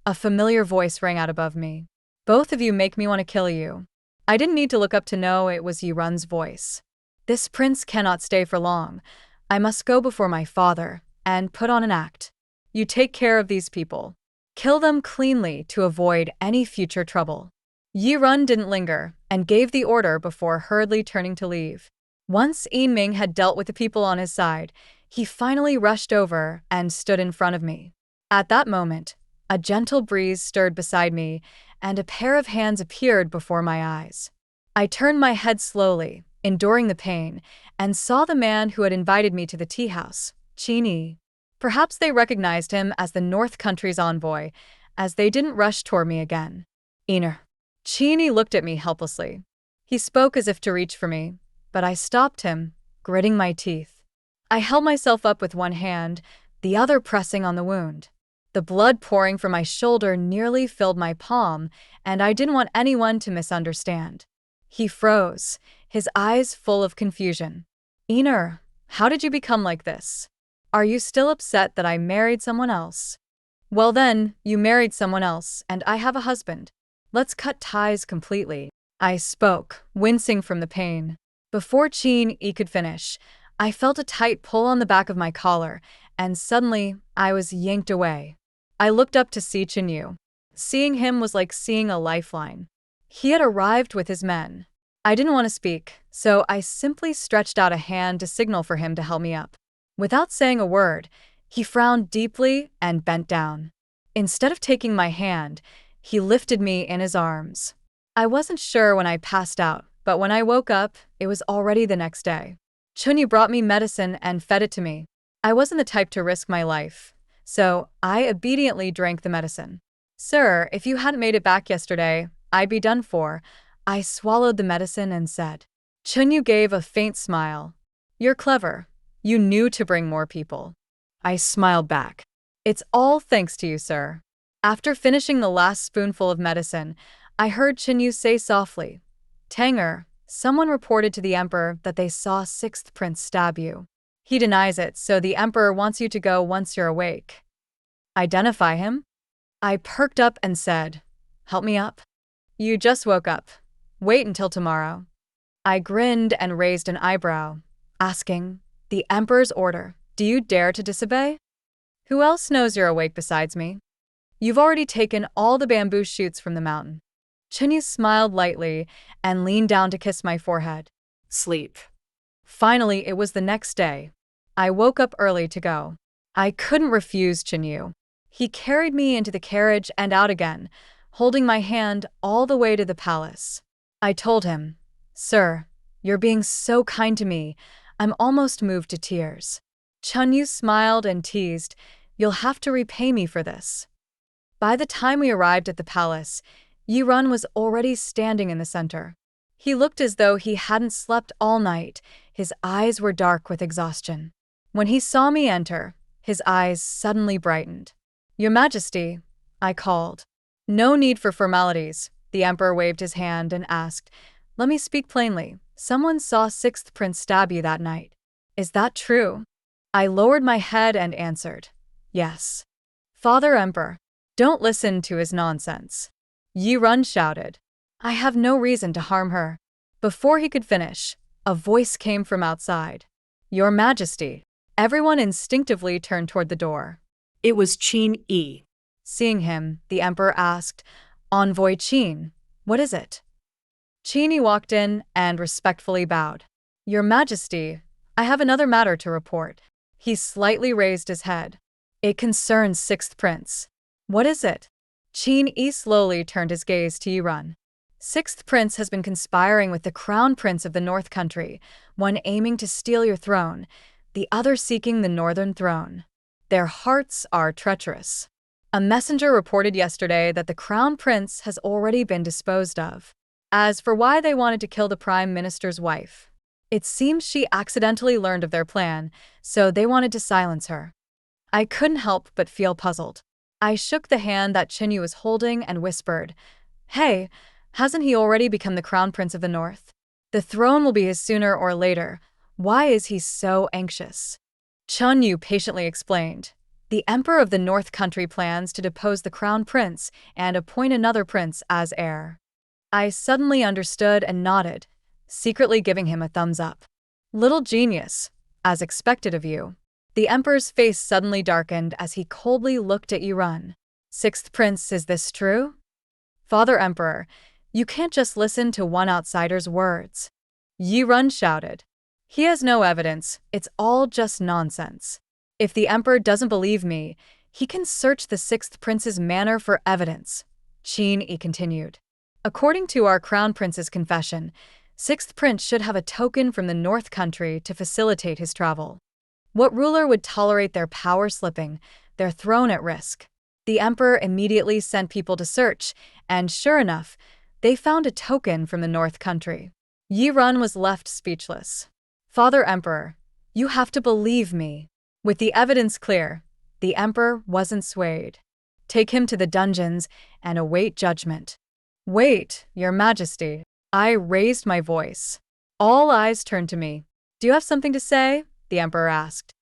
A familiar voice rang out above me. Both of you make me want to kill you. I didn't need to look up to know it was Yi-Run's voice. This prince cannot stay for long. I must go before my father and put on an act. You take care of these people. Kill them cleanly to avoid any future trouble. Yi-Run didn't linger and gave the order before hurriedly turning to leave. Once Yi-Ming had dealt with the people on his side, he finally rushed over and stood in front of me. At that moment, a gentle breeze stirred beside me, and a pair of hands appeared before my eyes. I turned my head slowly, enduring the pain, and saw the man who had invited me to the tea house, Qin. Perhaps they recognized him as the North Country's envoy, as they didn't rush toward me again. Iner. Qin looked at me helplessly. He spoke as if to reach for me, but I stopped him, gritting my teeth. I held myself up with one hand, the other pressing on the wound. The blood pouring from my shoulder nearly filled my palm, and I didn't want anyone to misunderstand. He froze, his eyes full of confusion. Iner, how did you become like this? Are you still upset that I married someone else? Well then, you married someone else, and I have a husband. Let's cut ties completely. I spoke, wincing from the pain. Before Qin could finish, I felt a tight pull on the back of my collar, and suddenly, I was yanked away. I looked up to see Qin. Seeing him was like seeing a lifeline. He had arrived with his men. I didn't want to speak, so I simply stretched out a hand to signal for him to help me up. Without saying a word, he frowned deeply and bent down. Instead of taking my hand, he lifted me in his arms. I wasn't sure when I passed out, but when I woke up, it was already the next day. Chunyu brought me medicine and fed it to me. I wasn't the type to risk my life, so I obediently drank the medicine. Sir, if you hadn't made it back yesterday, I'd be done for. I swallowed the medicine and said. Chunyu gave a faint smile. You're clever. You knew to bring more people. I smiled back. It's all thanks to you, sir. After finishing the last spoonful of medicine, I heard Chunyu say softly, Tanger, someone reported to the Emperor that they saw Sixth Prince stab you. He denies it, so the Emperor wants you to go once you're awake. Identify him? I perked up and said, help me up. You just woke up. Wait until tomorrow. I grinned and raised an eyebrow, asking, the Emperor's order, do you dare to disobey? Who else knows you're awake besides me? You've already taken all the bamboo shoots from the mountain. Chunyu smiled lightly and leaned down to kiss my forehead. Sleep. Finally, it was the next day. I woke up early to go. I couldn't refuse Chunyu. He carried me into the carriage and out again, holding my hand all the way to the palace. I told him, Sir, you're being so kind to me, I'm almost moved to tears. Chunyu smiled and teased, you'll have to repay me for this. By the time we arrived at the palace, Yi-Run was already standing in the center. He looked as though he hadn't slept all night. His eyes were dark with exhaustion. When he saw me enter, his eyes suddenly brightened. Your Majesty, I called. No need for formalities. The Emperor waved his hand and asked, let me speak plainly. Someone saw Sixth Prince stab you that night. Is that true? I lowered my head and answered, yes. Father Emperor, don't listen to his nonsense. Yi-Run shouted. I have no reason to harm her. Before he could finish, a voice came from outside. Your Majesty. Everyone instinctively turned toward the door. It was Qin. Seeing him, the Emperor asked, Envoy Qin, what is it? Qin walked in and respectfully bowed. Your Majesty, I have another matter to report. He slightly raised his head. It concerns Sixth Prince. What is it? Qin slowly turned his gaze to Yi-Run. Sixth Prince has been conspiring with the Crown Prince of the North Country, one aiming to steal your throne, the other seeking the Northern throne. Their hearts are treacherous. A messenger reported yesterday that the Crown Prince has already been disposed of. As for why they wanted to kill the Prime Minister's wife, it seems she accidentally learned of their plan, so they wanted to silence her. I couldn't help but feel puzzled. I shook the hand that Qinyu was holding and whispered, Hey, hasn't he already become the crown prince of the north? The throne will be his sooner or later. Why is he so anxious? Chun Yu patiently explained. The emperor of the north country plans to depose the crown prince and appoint another prince as heir. I suddenly understood and nodded, secretly giving him a thumbs up. Little genius, as expected of you. The emperor's face suddenly darkened as he coldly looked at Yurun. Sixth prince, is this true? Father Emperor, you can't just listen to one outsider's words. Yirun shouted. He has no evidence, it's all just nonsense. If the emperor doesn't believe me, he can search the sixth prince's manor for evidence, Qin Yi continued. According to our crown prince's confession, sixth prince should have a token from the north country to facilitate his travel. What ruler would tolerate their power slipping, their throne at risk? The emperor immediately sent people to search, and sure enough, they found a token from the north country. Yirun was left speechless. Father Emperor, you have to believe me. With the evidence clear, the emperor wasn't swayed. Take him to the dungeons and await judgment. Wait, your majesty. I raised my voice. All eyes turned to me. Do you have something to say? The emperor asked.